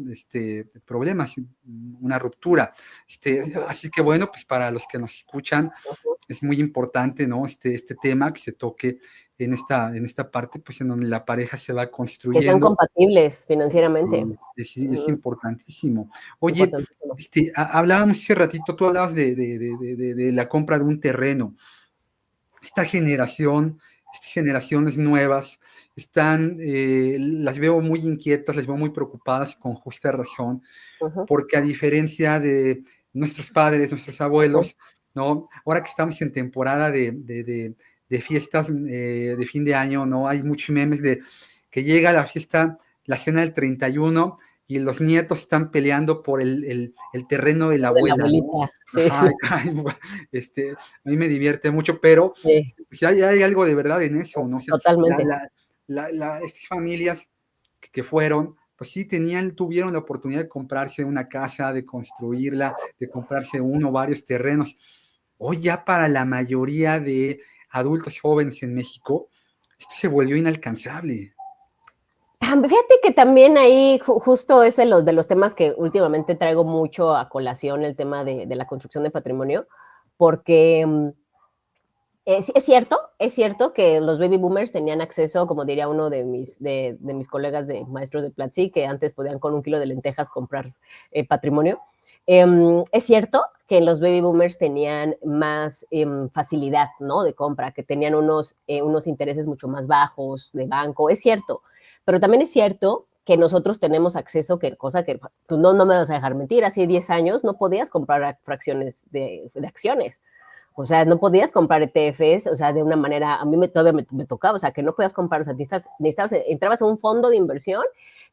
problemas, una ruptura. Ujú, Así que bueno, pues para los que nos escuchan, ujú. es muy importante, ¿no? Este tema que se toque en esta parte, pues en donde la pareja se va Que sean construyendo. compatibles financieramente. Es Ujú, importantísimo. Oye, importantísimo. hablábamos hace ratito, tú hablabas de la compra de un terreno. Esta generación, estas generaciones nuevas, las veo muy inquietas, las veo muy preocupadas, con justa razón, Ujú, porque a diferencia de nuestros padres, nuestros ujú. abuelos, ¿no? Ahora que estamos en temporada de fiestas de fin de año, ¿no? Hay muchos memes de que llega la fiesta, la cena del 31 y los nietos están peleando por el terreno de la De la abuela, ¿no? abuelita. Sí, Ajá, sí, a mí me divierte mucho, pero sí, pues hay algo de verdad en eso, ¿no? O sea, totalmente. estas familias que fueron, pues sí tuvieron la oportunidad de comprarse una casa, de construirla, de comprarse uno o varios terrenos. Hoy ya para la mayoría de adultos jóvenes en México, esto se volvió inalcanzable. Fíjate que también ahí justo es de los temas que últimamente traigo mucho a colación, el tema de la construcción de patrimonio, porque es cierto que los baby boomers tenían acceso, como diría uno de mis colegas de maestros de Platzi, que antes podían con un kilo de lentejas comprar patrimonio. Es cierto que los baby boomers tenían más facilidad, ¿no? De compra, que tenían unos intereses mucho más bajos de banco, es cierto, pero también es cierto que nosotros tenemos acceso, que cosa que tú no me vas a dejar mentir, hace 10 años no podías comprar fracciones de acciones. O sea, no podías comprar ETFs, o sea, de una manera, a mí todavía me tocaba, o sea, que no podías comprar, o sea, entrabas a un fondo de inversión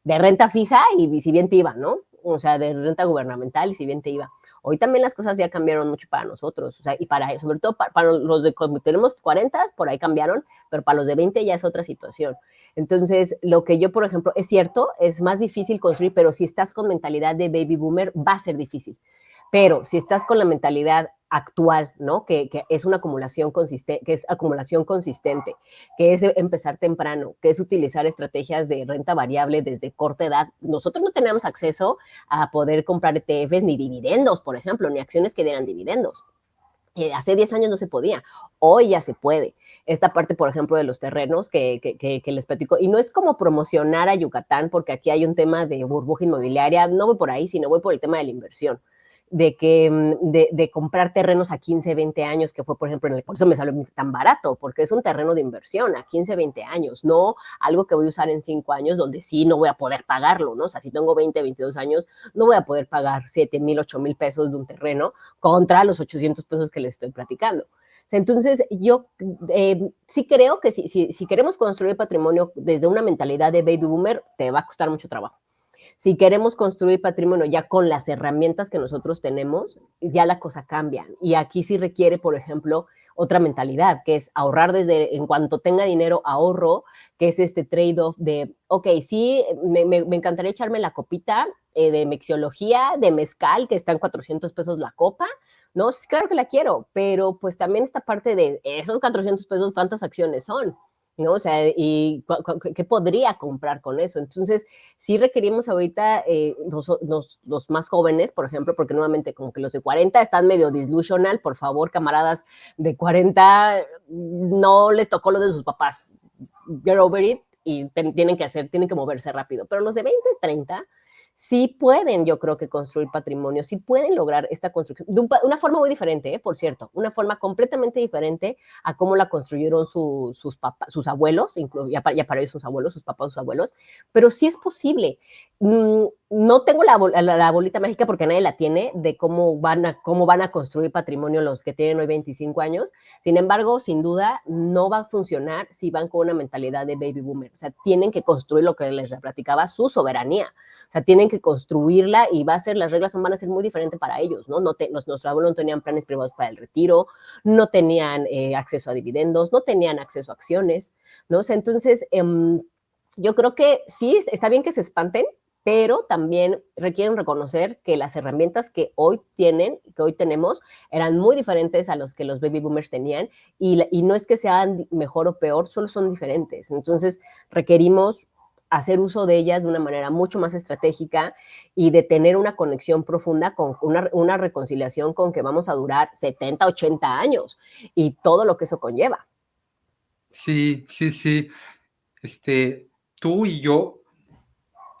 de renta fija y si bien te iba, ¿no? O sea, de renta gubernamental y si bien te iba. Hoy también las cosas ya cambiaron mucho para nosotros, o sea, y sobre todo para los de cuando tenemos 40, por ahí cambiaron, pero para los de 20 ya es otra situación. Entonces, lo que yo, por ejemplo, es cierto, es más difícil construir, pero si estás con mentalidad de baby boomer, va a ser difícil. Pero si estás con la mentalidad actual, ¿no? Que es una acumulación consistente, que es acumulación consistente, que es empezar temprano, que es utilizar estrategias de renta variable desde corta edad. Nosotros no teníamos acceso a poder comprar ETFs ni dividendos, por ejemplo, ni acciones que dieran dividendos. Hace 10 años no se podía, hoy ya se puede. Esta parte, por ejemplo, de los terrenos que les platico, y no es como promocionar a Yucatán, porque aquí hay un tema de burbuja inmobiliaria, no voy por ahí, sino voy por el tema de la inversión de comprar terrenos a 15, 20 años, que fue, por ejemplo, por eso me salió tan barato, porque es un terreno de inversión a 15, 20 años, no algo que voy a usar en 5 años, donde sí no voy a poder pagarlo, ¿no? O sea, si tengo 20, 22 años, no voy a poder pagar 7,000, 8,000 pesos de un terreno contra los 800 pesos que les estoy platicando. Entonces, yo sí creo que si queremos construir patrimonio desde una mentalidad de baby boomer, te va a costar mucho trabajo. Si queremos construir patrimonio ya con las herramientas que nosotros tenemos, ya la cosa cambia. Y aquí sí requiere, por ejemplo, otra mentalidad, que es ahorrar desde en cuanto tenga dinero, ahorro, que es este trade-off de, ok, sí, me encantaría echarme la copita de mexiología, de mezcal, que está en 400 pesos la copa, ¿no? Claro que la quiero, pero pues también esta parte de esos 400 pesos, ¿cuántas acciones son? ¿No? O sea, ¿y qué podría comprar con eso? Entonces, sí requerimos ahorita los más jóvenes, por ejemplo, porque nuevamente como que los de 40 están medio disillusional, por favor, camaradas de 40, no les tocó los de sus papás, get over it, y tienen que moverse rápido, pero los de 20, 30 sí pueden, yo creo que construir patrimonio, sí pueden lograr esta construcción, de una forma muy diferente, por cierto, una forma completamente diferente a cómo la construyeron sus papás, sus abuelos, ya para ellos sus abuelos, sus papás, sus abuelos, pero sí es posible. No tengo la bolita mágica porque nadie la tiene de cómo van a construir patrimonio los que tienen hoy 25 años. Sin embargo, sin duda, no va a funcionar si van con una mentalidad de baby boomer. O sea, tienen que construir lo que les platicaba, su soberanía. O sea, tienen que construirla y las reglas van a ser muy diferentes para ellos, ¿no? Nuestros abuelos no tenían planes privados para el retiro, no tenían acceso a dividendos, no tenían acceso a acciones, ¿no? O sea, entonces, yo creo que sí, está bien que se espanten, pero también requieren reconocer que las herramientas que hoy tienen, que hoy tenemos, eran muy diferentes a los que los baby boomers tenían, y no es que sean mejor o peor, solo son diferentes. Entonces, requerimos hacer uso de ellas de una manera mucho más estratégica y de tener una conexión profunda con una reconciliación con que vamos a durar 70, 80 años y todo lo que eso conlleva. Sí, sí, sí. Tú y yo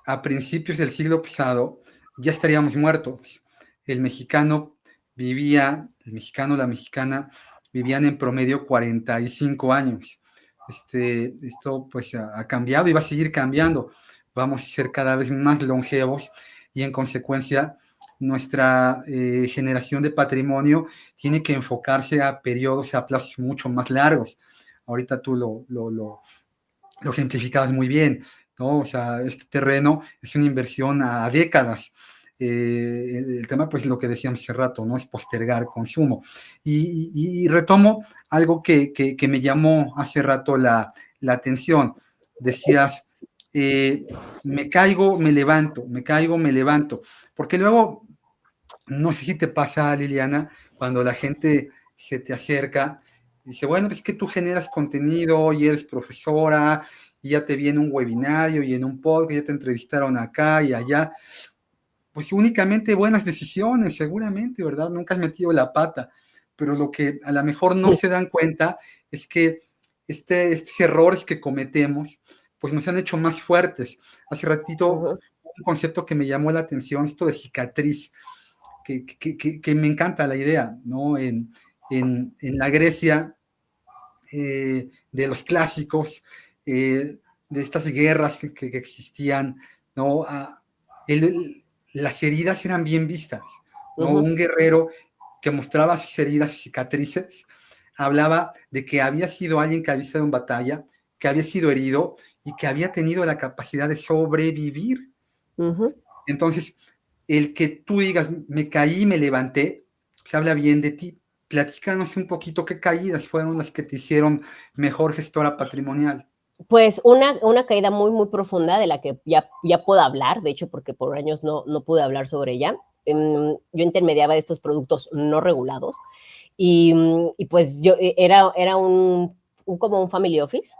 a principios del siglo pasado ya estaríamos muertos. El mexicano, la mexicana vivían en promedio 45 años. Esto pues ha cambiado y va a seguir cambiando. Vamos a ser cada vez más longevos y en consecuencia nuestra generación de patrimonio tiene que enfocarse a periodos, a plazos mucho más largos. Ahorita tú lo ejemplificabas muy bien, ¿no? O sea, este terreno es una inversión a décadas. El tema, pues, lo que decíamos hace rato, ¿no? Es postergar consumo. Y retomo algo que me llamó hace rato la atención. Decías, me caigo, me levanto, me caigo, me levanto. Porque luego, no sé si te pasa, Liliana, cuando la gente se te acerca y dice, bueno, es que tú generas contenido y eres profesora y ya te vi en un webinario y en un podcast, ya te entrevistaron acá y allá. Pues únicamente buenas decisiones, seguramente, ¿verdad? Nunca has metido la pata, pero lo que a lo mejor no se dan cuenta es que estos errores que cometemos, pues nos han hecho más fuertes. Hace ratito, un concepto que me llamó la atención, esto de cicatriz que me encanta la idea, ¿no? En la Grecia de los clásicos, de estas guerras que existían, ¿no? Las heridas eran bien vistas, ¿no? Un guerrero que mostraba sus heridas, sus cicatrices, hablaba de que había sido alguien que había estado en batalla, que había sido herido y que había tenido la capacidad de sobrevivir. Entonces, el que tú digas, me caí, me levanté, se habla bien de ti. Platícanos un poquito qué caídas fueron las que te hicieron mejor gestora patrimonial. Pues una caída muy, muy profunda de la que ya puedo hablar, de hecho, porque por años no pude hablar sobre ella. Yo intermediaba estos productos no regulados y pues yo era como un family office.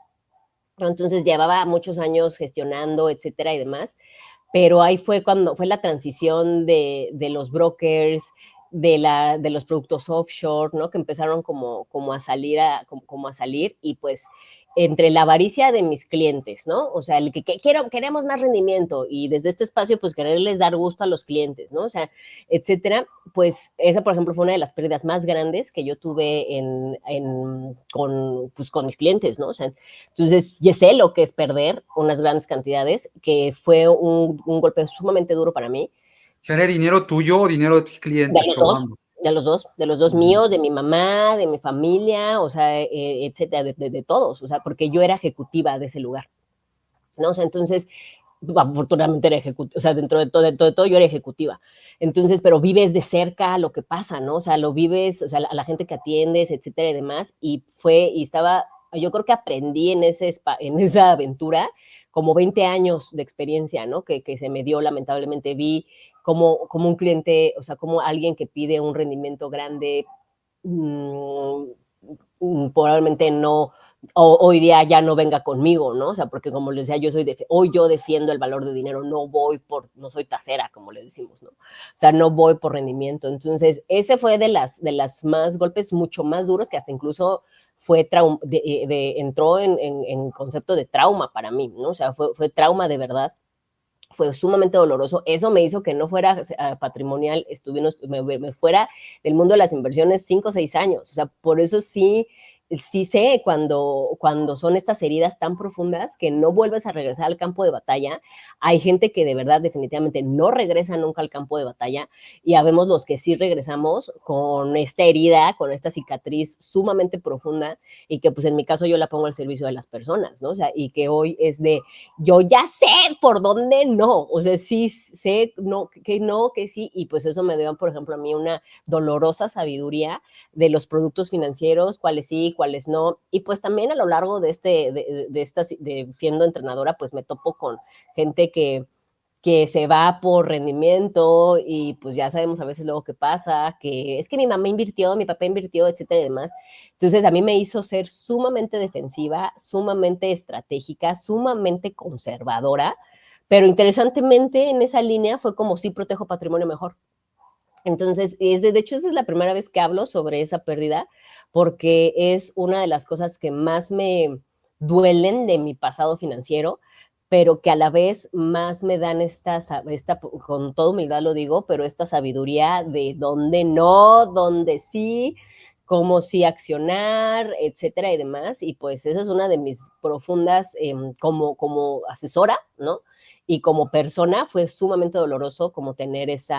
Entonces llevaba muchos años gestionando, etcétera y demás, pero ahí fue cuando fue la transición de los brokers, de los productos offshore, ¿no? Que empezaron como a salir, como a salir y pues entre la avaricia de mis clientes, ¿no? O sea, el que queremos más rendimiento y desde este espacio, pues quererles dar gusto a los clientes, ¿no? O sea, etcétera. Pues esa, por ejemplo, fue una de las pérdidas más grandes que yo tuve con mis clientes, ¿no? O sea, entonces, ya sé lo que es perder unas grandes cantidades, que fue un golpe sumamente duro para mí. ¿Será dinero tuyo o dinero de tus De clientes los o dos, ambos? de los dos míos, de mi mamá, de mi familia, o sea, etcétera, de todos, o sea, porque yo era ejecutiva de ese lugar, ¿no? O sea, entonces, afortunadamente era ejecutiva, o sea, dentro de todo yo era ejecutiva. Entonces, pero vives de cerca lo que pasa, ¿no? O sea, lo vives, o sea, a la gente que atiendes, etcétera y demás, yo creo que aprendí en esa aventura como 20 años de experiencia, ¿no? Que se me dio, lamentablemente, vi como un cliente, o sea, como alguien que pide un rendimiento grande, mmm, probablemente no, hoy día ya no venga conmigo, ¿no? O sea, porque como les decía, hoy yo defiendo el valor de dinero, no soy tasera, como le decimos, ¿no? O sea, no voy por rendimiento. Entonces, ese fue de las más golpes mucho más duros que hasta incluso entró en concepto de trauma para mí, ¿no? O sea, fue trauma de verdad. fue sumamente doloroso. Eso me hizo que no fuera patrimonial, me fuera del mundo de las inversiones 5 o 6 años. O sea, por eso sí sé cuando son estas heridas tan profundas que no vuelves a regresar al campo de batalla. Hay gente que de verdad definitivamente no regresa nunca al campo de batalla y habemos los que sí regresamos con esta herida, con esta cicatriz sumamente profunda y que pues en mi caso yo la pongo al servicio de las personas, ¿no? O sea, y que hoy es de, yo ya sé por dónde no, o sea, sí sé no, que sí, y pues eso me dio, por ejemplo, a mí una dolorosa sabiduría de los productos financieros, cuáles sí, cuáles no, y pues también a lo largo de siendo entrenadora, pues me topo con gente que se va por rendimiento y pues ya sabemos a veces luego qué pasa, que es que mi mamá invirtió, mi papá invirtió, etcétera y demás. Entonces a mí me hizo ser sumamente defensiva, sumamente estratégica, sumamente conservadora, pero interesantemente en esa línea fue como sí protejo patrimonio mejor. Entonces, de hecho, esa es la primera vez que hablo sobre esa pérdida, porque es una de las cosas que más me duelen de mi pasado financiero, pero que a la vez más me dan con toda humildad lo digo, pero esta sabiduría de dónde no, dónde sí, cómo sí accionar, etcétera y demás. Y pues esa es una de mis profundas, como asesora, ¿no? Y como persona fue sumamente doloroso como tener ese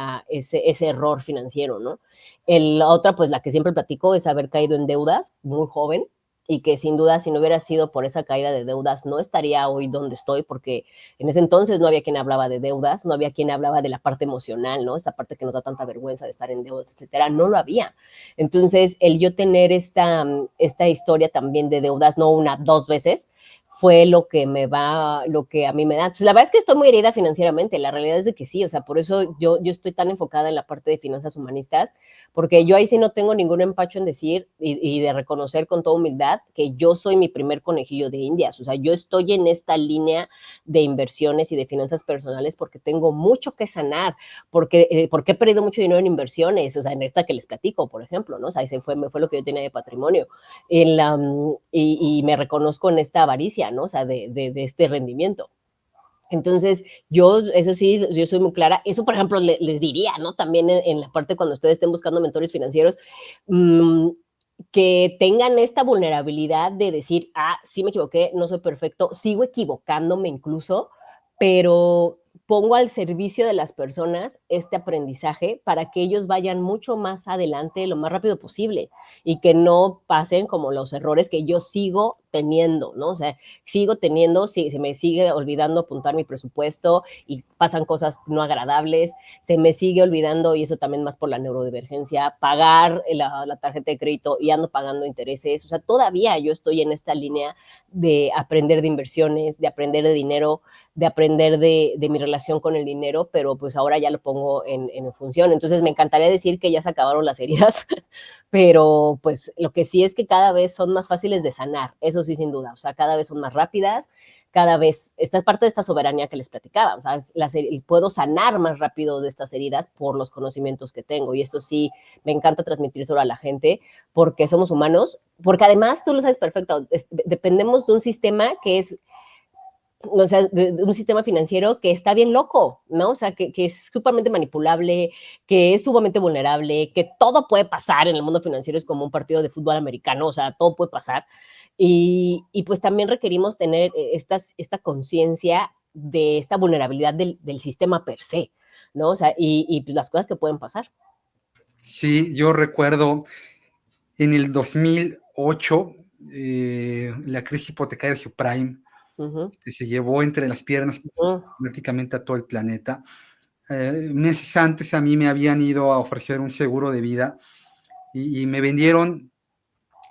error financiero, ¿no? La otra, pues la que siempre platico, es haber caído en deudas muy joven y que sin duda si no hubiera sido por esa caída de deudas no estaría hoy donde estoy porque en ese entonces no había quien hablaba de deudas, no había quien hablaba de la parte emocional, ¿no? Esta parte que nos da tanta vergüenza de estar en deudas, etcétera, no lo había. Entonces, el yo tener esta historia también de deudas, no una, dos veces, fue lo que a mí me da. Entonces, la verdad es que estoy muy herida financieramente, la realidad es de que sí, o sea, por eso yo estoy tan enfocada en la parte de finanzas humanistas, porque yo ahí sí no tengo ningún empacho en decir y de reconocer con toda humildad que yo soy mi primer conejillo de indias, o sea, yo estoy en esta línea de inversiones y de finanzas personales porque tengo mucho que sanar, porque he perdido mucho dinero en inversiones, o sea, en esta que les platico, por ejemplo, ¿no? O sea, me fue lo que yo tenía de patrimonio, y me reconozco en esta avaricia, ¿no? O sea, de este rendimiento. Entonces, eso sí, yo soy muy clara. Eso, por ejemplo, les diría, ¿no? También en la parte cuando ustedes estén buscando mentores financieros, mmm, que tengan esta vulnerabilidad de decir, sí me equivoqué, no soy perfecto, sigo equivocándome incluso, pero pongo al servicio de las personas este aprendizaje para que ellos vayan mucho más adelante lo más rápido posible y que no pasen como los errores que yo sigo teniendo, ¿no? O sea, sigo teniendo, se me sigue olvidando apuntar mi presupuesto y pasan cosas no agradables, se me sigue olvidando, y eso también más por la neurodivergencia, pagar la tarjeta de crédito y ando pagando intereses, o sea, todavía yo estoy en esta línea de aprender de inversiones, de aprender de dinero, de aprender de mi relación con el dinero, pero pues ahora ya lo pongo en función. Entonces me encantaría decir que ya se acabaron las heridas, pero pues lo que sí es que cada vez son más fáciles de sanar, eso sí, sin duda, o sea, cada vez son más rápidas, cada vez, esta es parte de esta soberanía que les platicaba, o sea, puedo sanar más rápido de estas heridas por los conocimientos que tengo, y esto sí, me encanta transmitírselo a la gente, porque somos humanos, porque además, tú lo sabes perfecto, dependemos de un sistema que es, o sea, de un sistema financiero que está bien loco, ¿no? O sea, que es sumamente manipulable, que es sumamente vulnerable, que todo puede pasar en el mundo financiero, es como un partido de fútbol americano, o sea, todo puede pasar. Y pues también requerimos tener esta conciencia de esta vulnerabilidad del sistema per se, ¿no? O sea, y pues las cosas que pueden pasar. Sí, yo recuerdo en el 2008, la crisis hipotecaria subprime Ujú, se llevó entre las piernas ujú, prácticamente a todo el planeta. Meses antes a mí me habían ido a ofrecer un seguro de vida y me vendieron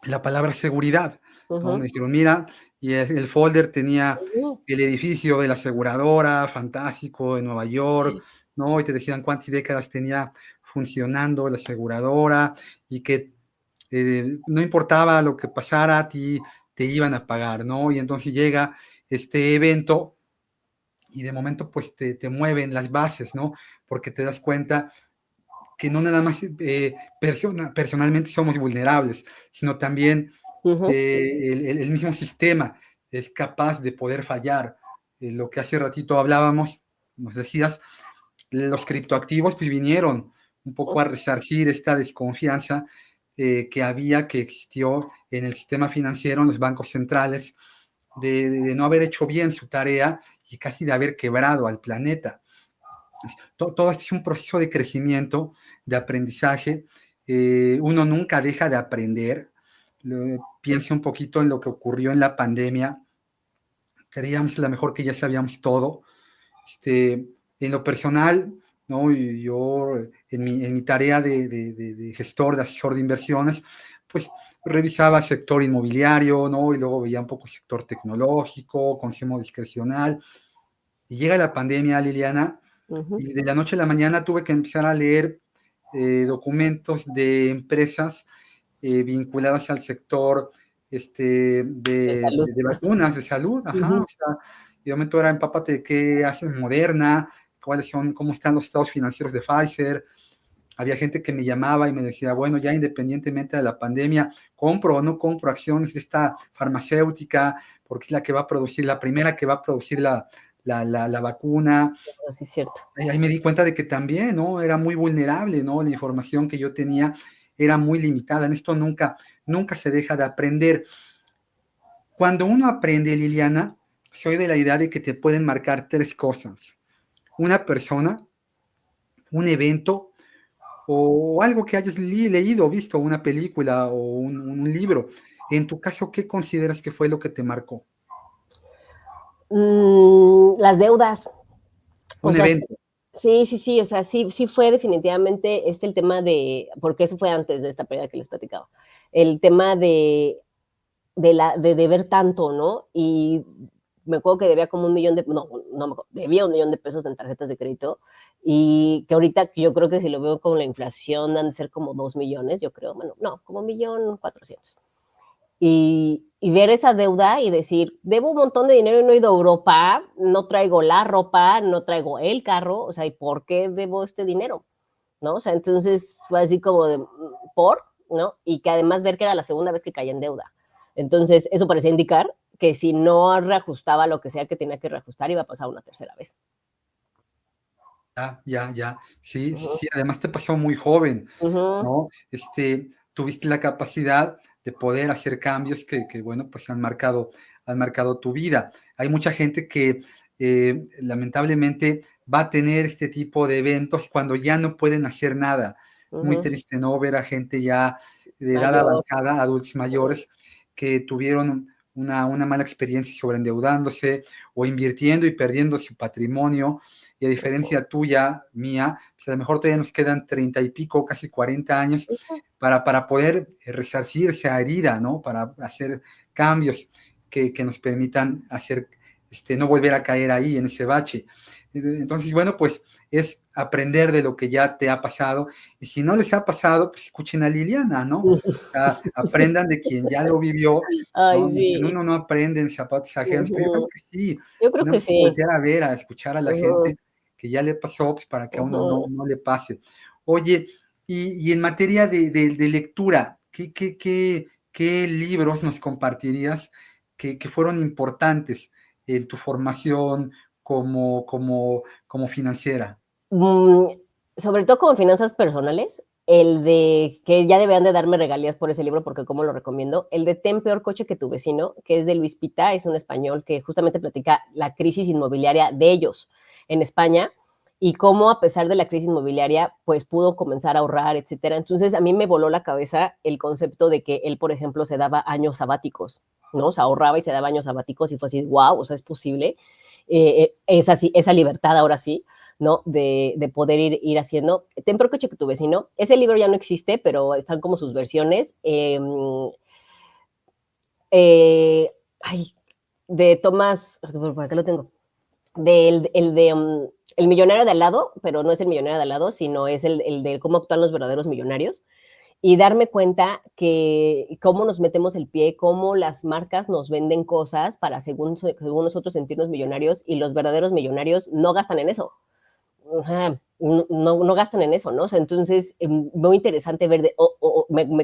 la palabra seguridad, ¿no? Me ujú, dijeron, mira, y el folder tenía ujú. el edificio de la aseguradora, fantástico, de Nueva York, ¿no? Y te decían cuántas décadas tenía funcionando la aseguradora y que no importaba lo que pasara, a ti te iban a pagar, ¿no? Y entonces llega este evento y de momento pues te mueven las bases, ¿no? Porque te das cuenta que no nada más personalmente somos vulnerables, sino también Ujú, el mismo sistema es capaz de poder fallar. Lo que hace ratito hablábamos nos decías, los criptoactivos pues vinieron un poco a resarcir esta desconfianza que existió en el sistema financiero, en los bancos centrales, de no haber hecho bien su tarea y casi de haber quebrado al planeta. Todo esto es un proceso de crecimiento, de aprendizaje. Uno nunca deja de aprender. Pienso un poquito en lo que ocurrió en la pandemia. Creíamos a lo mejor que ya sabíamos todo. En lo personal, ¿no? Y yo en mi tarea de gestor, de asesor de inversiones, pues revisaba el sector inmobiliario, ¿no? Y luego veía un poco el sector tecnológico, consumo discrecional. Y llega la pandemia, Liliana, y de la noche a la mañana tuve que empezar a leer documentos de empresas vinculadas al sector De salud. de vacunas, de salud, ajá, Ujú. o sea, y de momento era empápate de qué hace Moderna, cómo están los estados financieros de Pfizer. Había gente que me llamaba y me decía, bueno, ya independientemente de la pandemia, compro o no compro acciones de esta farmacéutica, porque es la que va a producir, la primera que va a producir la vacuna. Pero sí es cierto. Ahí me di cuenta de que también, ¿no? Era muy vulnerable, ¿no? La información que yo tenía era muy limitada. En esto nunca se deja de aprender. Cuando uno aprende, Liliana, soy de la idea de que te pueden marcar tres cosas. Una persona, un evento o algo que hayas leído, visto, una película o un libro. En tu caso, ¿qué consideras que fue lo que te marcó? Las deudas. O Un sea, evento. sí, o sea, sí fue definitivamente el tema de, porque eso fue antes de esta pérdida que les platicaba, el tema de deber tanto, ¿no? Y me acuerdo que debía como no me acuerdo, debía 1 millón de pesos en tarjetas de crédito y que ahorita yo creo que si lo veo con la inflación han de ser como 2 millones, yo creo, bueno, no, como 1.400.000. Y ver esa deuda y decir, debo un montón de dinero y no he ido a Europa, no traigo la ropa, no traigo el carro, o sea, ¿y por qué debo este dinero? ¿No? O sea, entonces fue así como de, ¿por? ¿No? Y que además ver que era la segunda vez que caía en deuda. Entonces, eso parecía indicar que si no reajustaba lo que sea que tenía que reajustar, iba a pasar una tercera vez. Ya. Sí, sí, Uh-huh. sí. Además te pasó muy joven, Uh-huh. ¿no? Tuviste la capacidad de poder hacer cambios que bueno, pues han marcado tu vida. Hay mucha gente que lamentablemente va a tener este tipo de eventos cuando ya no pueden hacer nada. Es muy Uh-huh. triste, ¿no? Ver a gente ya de edad Mayor. avanzada, adultos mayores, que tuvieron una mala experiencia sobreendeudándose o invirtiendo y perdiendo su patrimonio. Y a diferencia tuya, mía, pues a lo mejor todavía nos quedan 30 y pico, casi 40 años para poder resarcir esa herida, ¿no? Para hacer cambios que nos permitan hacer, no volver a caer ahí en ese bache. Entonces, bueno, pues es aprender de lo que ya te ha pasado. Y si no les ha pasado, pues escuchen a Liliana, ¿no? O sea, aprendan de quien ya lo vivió, Ay, ¿no? sí. Uno no aprende en zapatos ajenos, pero yo creo Uh-huh. que sí, Yo creo que tenemos que sí. voltear a ver, a escuchar a la Uh-huh. gente que ya le pasó, pues para que a uno Uh-huh. no le pase. Oye, y en materia de lectura, ¿qué libros nos compartirías que fueron importantes en tu formación como financiera? Mm, Sobre todo como finanzas personales, el de que ya deberían de darme regalías por ese libro, porque cómo lo recomiendo, el de Ten peor coche que tu vecino, que es de Luis Pita, es un español que justamente platica la crisis inmobiliaria de ellos en España y cómo a pesar de la crisis inmobiliaria, pues pudo comenzar a ahorrar, etcétera. Entonces a mí me voló la cabeza el concepto de que él, por ejemplo, se daba años sabáticos, ¿no? O sea, ahorraba y se daba años sabáticos y fue así, wow, o sea, es posible. Esa libertad ahora sí, ¿no? De poder ir haciendo. Ten por coche que tu vecino. Ese libro ya no existe, pero están como sus versiones. Eh, ay, de Tomás, ¿por qué lo tengo? El millonario de al lado, pero no es el millonario de al lado, sino es el de cómo actúan los verdaderos millonarios. Y darme cuenta que cómo nos metemos el pie, cómo las marcas nos venden cosas para según nosotros sentirnos millonarios y los verdaderos millonarios no gastan en eso. Ajá, no gastan en eso, ¿no? O sea, entonces, muy interesante ver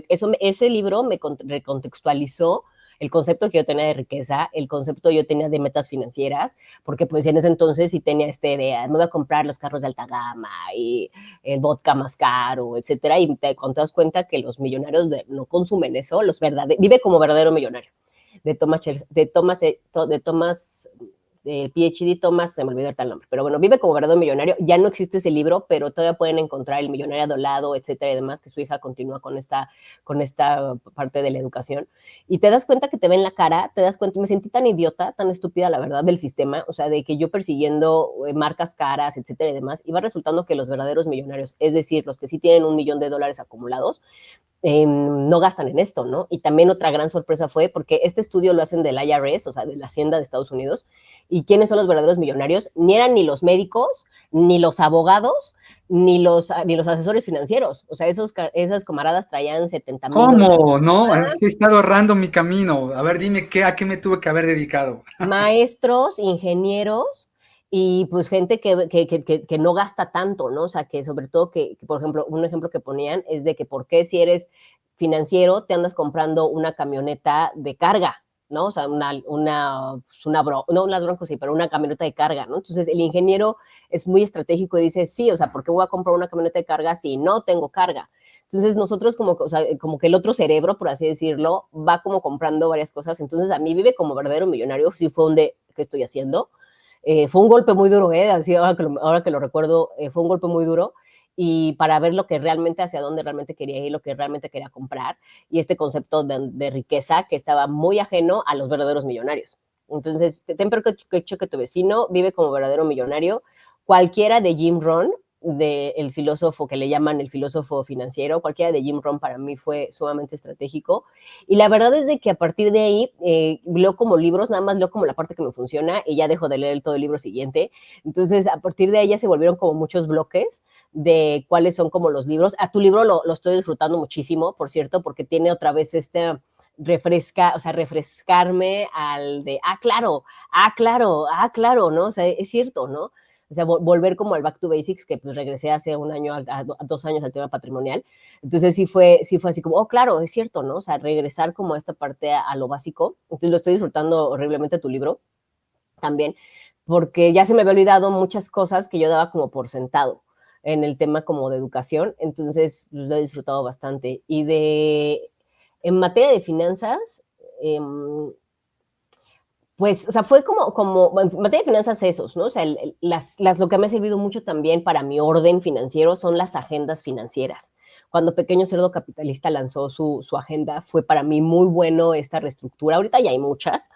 ese libro me recontextualizó el concepto que yo tenía de riqueza, el concepto que yo tenía de metas financieras, porque pues en ese entonces sí tenía esta idea, me voy a comprar los carros de alta gama y el vodka más caro, etcétera, y cuando te das cuenta que los millonarios no consumen eso, vive como verdadero millonario. De Thomas, de Thomas del PhD Thomas, se me olvidó el nombre, pero bueno, Vive como verdadero millonario, ya no existe ese libro, pero todavía pueden encontrar El millonario adolado, etcétera, y demás, que su hija continúa con esta parte de la educación, y te das cuenta que te ven la cara, te das cuenta, me sentí tan idiota, tan estúpida, la verdad, del sistema, o sea, de que yo persiguiendo marcas caras, etcétera, y demás, iba resultando que los verdaderos millonarios, es decir, los que sí tienen $1 millón acumulados, no gastan en esto, ¿no? Y también otra gran sorpresa fue porque este estudio lo hacen del IRS, o sea, de la Hacienda de Estados Unidos, y quiénes son los verdaderos millonarios, ni eran ni los médicos, ni los abogados, ni los asesores financieros. O sea, esas camaradas traían $70,000. ¿Cómo? No, es que he estado ahorrando mi camino. A ver, dime a qué me tuve que haber dedicado. Maestros, ingenieros y pues gente que no gasta tanto, ¿no? O sea, que sobre todo por ejemplo, un ejemplo que ponían es de que por qué si eres financiero te andas comprando una camioneta de carga, ¿no? O sea, no unas broncos, sí, pero una camioneta de carga, ¿no? Entonces el ingeniero es muy estratégico y dice, sí, o sea, ¿por qué voy a comprar una camioneta de carga si no tengo carga? Entonces nosotros o sea, como que el otro cerebro, por así decirlo, va como comprando varias cosas. Entonces a mí Vive como verdadero millonario, sí fue un de, ¿qué estoy haciendo? Fue un golpe muy duro, así ahora que lo recuerdo, fue un golpe muy duro, y para ver lo que realmente, hacia dónde realmente quería ir, lo que realmente quería comprar, y este concepto de riqueza que estaba muy ajeno a los verdaderos millonarios. Entonces, ten por hecho que tu vecino vive como verdadero millonario. Cualquiera de Jim Rohn, del filósofo que le llaman el filósofo financiero, cualquiera de Jim Rohn para mí fue sumamente estratégico. Y la verdad es de que a partir de ahí leo como libros, nada más leo como la parte que me funciona y ya dejo de leer todo el libro siguiente. Entonces, a partir de ahí ya se volvieron como muchos bloques de cuáles son como los libros. A tu libro lo estoy disfrutando muchísimo, por cierto, porque tiene otra vez refrescarme al de, claro, ¿no? O sea, es cierto, ¿no? O sea, volver como al back to basics, que pues regresé hace un año, a 2 años al tema patrimonial. Entonces sí fue así como, claro, es cierto, ¿no? O sea, regresar como a esta parte a lo básico. Entonces lo estoy disfrutando horriblemente tu libro también, porque ya se me había olvidado muchas cosas que yo daba como por sentado en el tema como de educación. Entonces lo he disfrutado bastante. En materia de finanzas, pues, o sea, fue en materia de finanzas esos, ¿no? O sea, lo que me ha servido mucho también para mi orden financiero son las agendas financieras. Cuando Pequeño Cerdo Capitalista lanzó su agenda, fue para mí muy bueno esta reestructura. Ahorita ya hay muchas,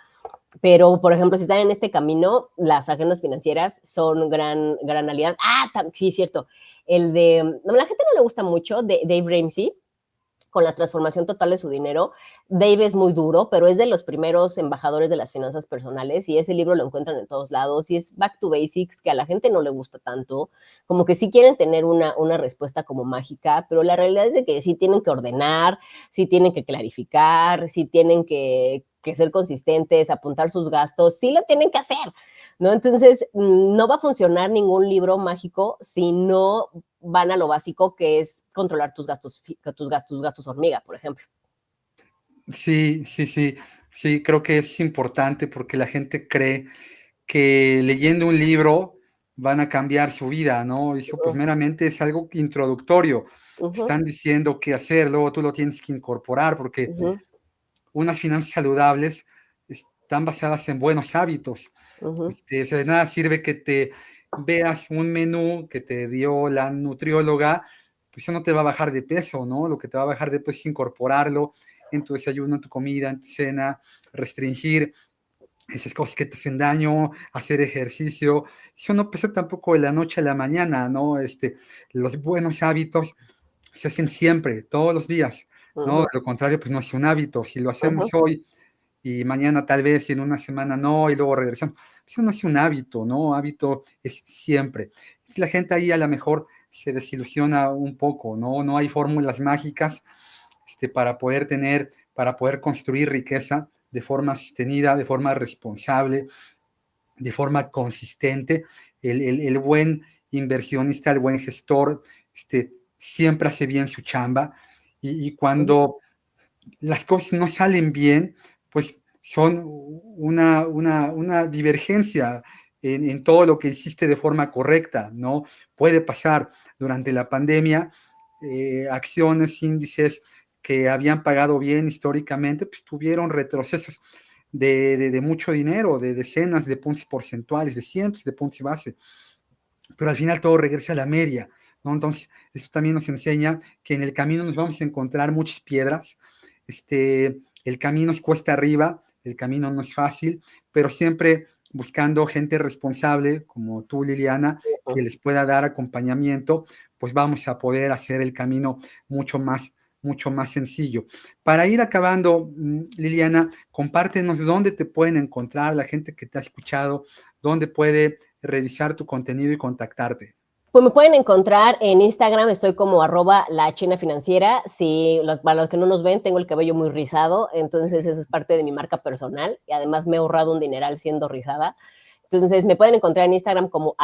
pero, por ejemplo, si están en este camino, las agendas financieras son gran alianza. Sí, cierto. A la gente no le gusta mucho, de Dave Ramsey, con la transformación total de su dinero. Dave es muy duro, pero es de los primeros embajadores de las finanzas personales, y ese libro lo encuentran en todos lados, y es Back to Basics, que a la gente no le gusta tanto, como que sí quieren tener una respuesta como mágica, pero la realidad es de que sí tienen que ordenar, sí tienen que clarificar, sí tienen que ser consistentes, apuntar sus gastos, sí lo tienen que hacer, ¿no? Entonces, no va a funcionar ningún libro mágico si no van a lo básico, que es controlar tus gastos hormiga, por ejemplo. Sí, sí, sí, sí, creo que es importante porque la gente cree que leyendo un libro van a cambiar su vida, ¿no? Eso pues meramente es algo introductorio. Te Uh-huh, están diciendo qué hacer, luego tú lo tienes que incorporar porque uh-huh, unas finanzas saludables están basadas en buenos hábitos. uh-huh, O sea, de nada sirve que te veas un menú que te dio la nutrióloga, pues eso no te va a bajar de peso, ¿no? Lo que te va a bajar de peso es incorporarlo en tu desayuno, en tu comida, en tu cena, restringir esas cosas que te hacen daño, hacer ejercicio. Eso no pasa tampoco de la noche a la mañana, ¿no? Los buenos hábitos se hacen siempre, todos los días, ¿no? uh-huh, De lo contrario, pues no es un hábito. Si lo hacemos uh-huh, hoy y mañana tal vez, y en una semana no, y luego regresamos, eso no es un hábito, ¿no? Hábito es siempre. La gente ahí a lo mejor se desilusiona un poco, ¿no? No hay fórmulas mágicas para poder construir riqueza de forma sostenida, de forma responsable, de forma consistente. El buen inversionista, el buen gestor, siempre hace bien su chamba, y uh-huh, cuando las cosas no salen bien, pues son una divergencia en todo lo que hiciste de forma correcta, ¿no? Puede pasar durante la pandemia, acciones, índices que habían pagado bien históricamente, pues tuvieron retrocesos de mucho dinero, de decenas de puntos porcentuales, de cientos de puntos base, pero al final todo regresa a la media, ¿no? Entonces, esto también nos enseña que en el camino nos vamos a encontrar muchas piedras, el camino es cuesta arriba, el camino no es fácil, pero siempre buscando gente responsable como tú, Liliana, que les pueda dar acompañamiento, pues vamos a poder hacer el camino mucho más sencillo. Para ir acabando, Liliana, compártenos dónde te pueden encontrar la gente que te ha escuchado, dónde puede revisar tu contenido y contactarte. Pues me pueden encontrar en Instagram, estoy como @lachinafinanciera. Si para los que no nos ven, tengo el cabello muy rizado, entonces eso es parte de mi marca personal y además me he ahorrado un dineral siendo rizada. Entonces me pueden encontrar en Instagram como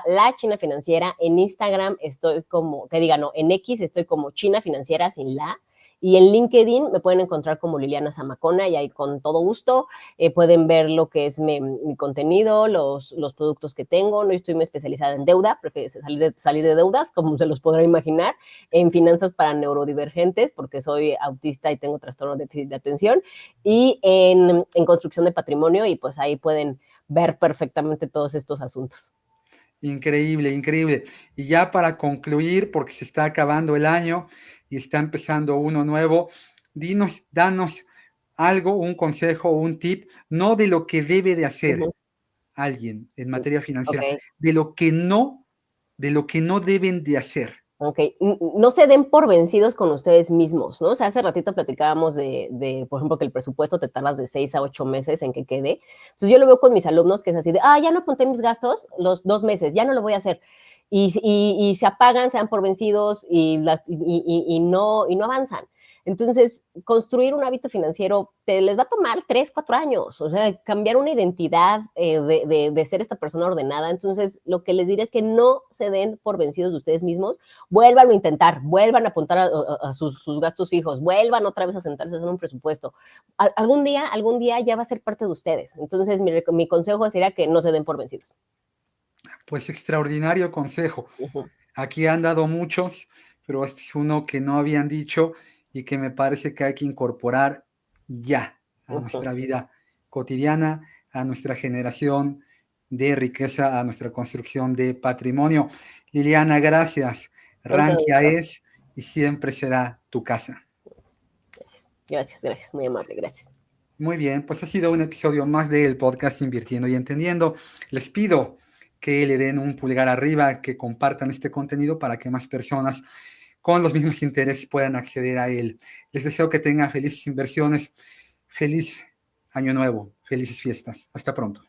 @lachinafinanciera. En Instagram estoy como, que diga, no, en X estoy como China Financiera sin la. Y en LinkedIn me pueden encontrar como Liliana Zamacona y ahí con todo gusto pueden ver lo que es mi contenido, los productos que tengo. No estoy muy especializada en deuda, prefiero salir de deudas, como se los podrá imaginar, en finanzas para neurodivergentes, porque soy autista y tengo trastorno de atención, y en construcción de patrimonio, y pues ahí pueden ver perfectamente todos estos asuntos. Increíble, increíble. Y ya para concluir, porque se está acabando el año y está empezando uno nuevo, danos algo, un consejo, un tip, no de lo que debe de Uh hacer -huh. alguien en materia financiera, Ok. de lo que no deben de hacer. Ok, no se den por vencidos con ustedes mismos, ¿no? O sea, hace ratito platicábamos por ejemplo, que el presupuesto te tardas de 6 a 8 meses en que quede. Entonces yo lo veo con mis alumnos que es así de, ya no apunté mis gastos los 2 meses, ya no lo voy a hacer. Y se apagan, se dan por vencidos y no avanzan. Entonces, construir un hábito financiero les va a tomar 3, 4 años, o sea, cambiar una identidad de ser esta persona ordenada. Entonces, lo que les diré es que no se den por vencidos de ustedes mismos, vuelvan a intentar, vuelvan a apuntar a sus gastos fijos, vuelvan otra vez a sentarse a hacer un presupuesto. Algún día ya va a ser parte de ustedes. Entonces, mi consejo sería que no se den por vencidos. Pues extraordinario consejo. Uh -huh. Aquí han dado muchos, pero este es uno que no habían dicho y que me parece que hay que incorporar ya a Uh -huh. nuestra vida cotidiana, a nuestra generación de riqueza, a nuestra construcción de patrimonio. Liliana, gracias. Con todo Rankia gusto. es y siempre será tu casa. Gracias, gracias, gracias, muy amable, gracias. Muy bien, pues ha sido un episodio más del podcast Invirtiendo y Entendiendo. Les pido que le den un pulgar arriba, que compartan este contenido para que más personas con los mismos intereses puedan acceder a él. Les deseo que tengan felices inversiones, feliz año nuevo, felices fiestas. Hasta pronto.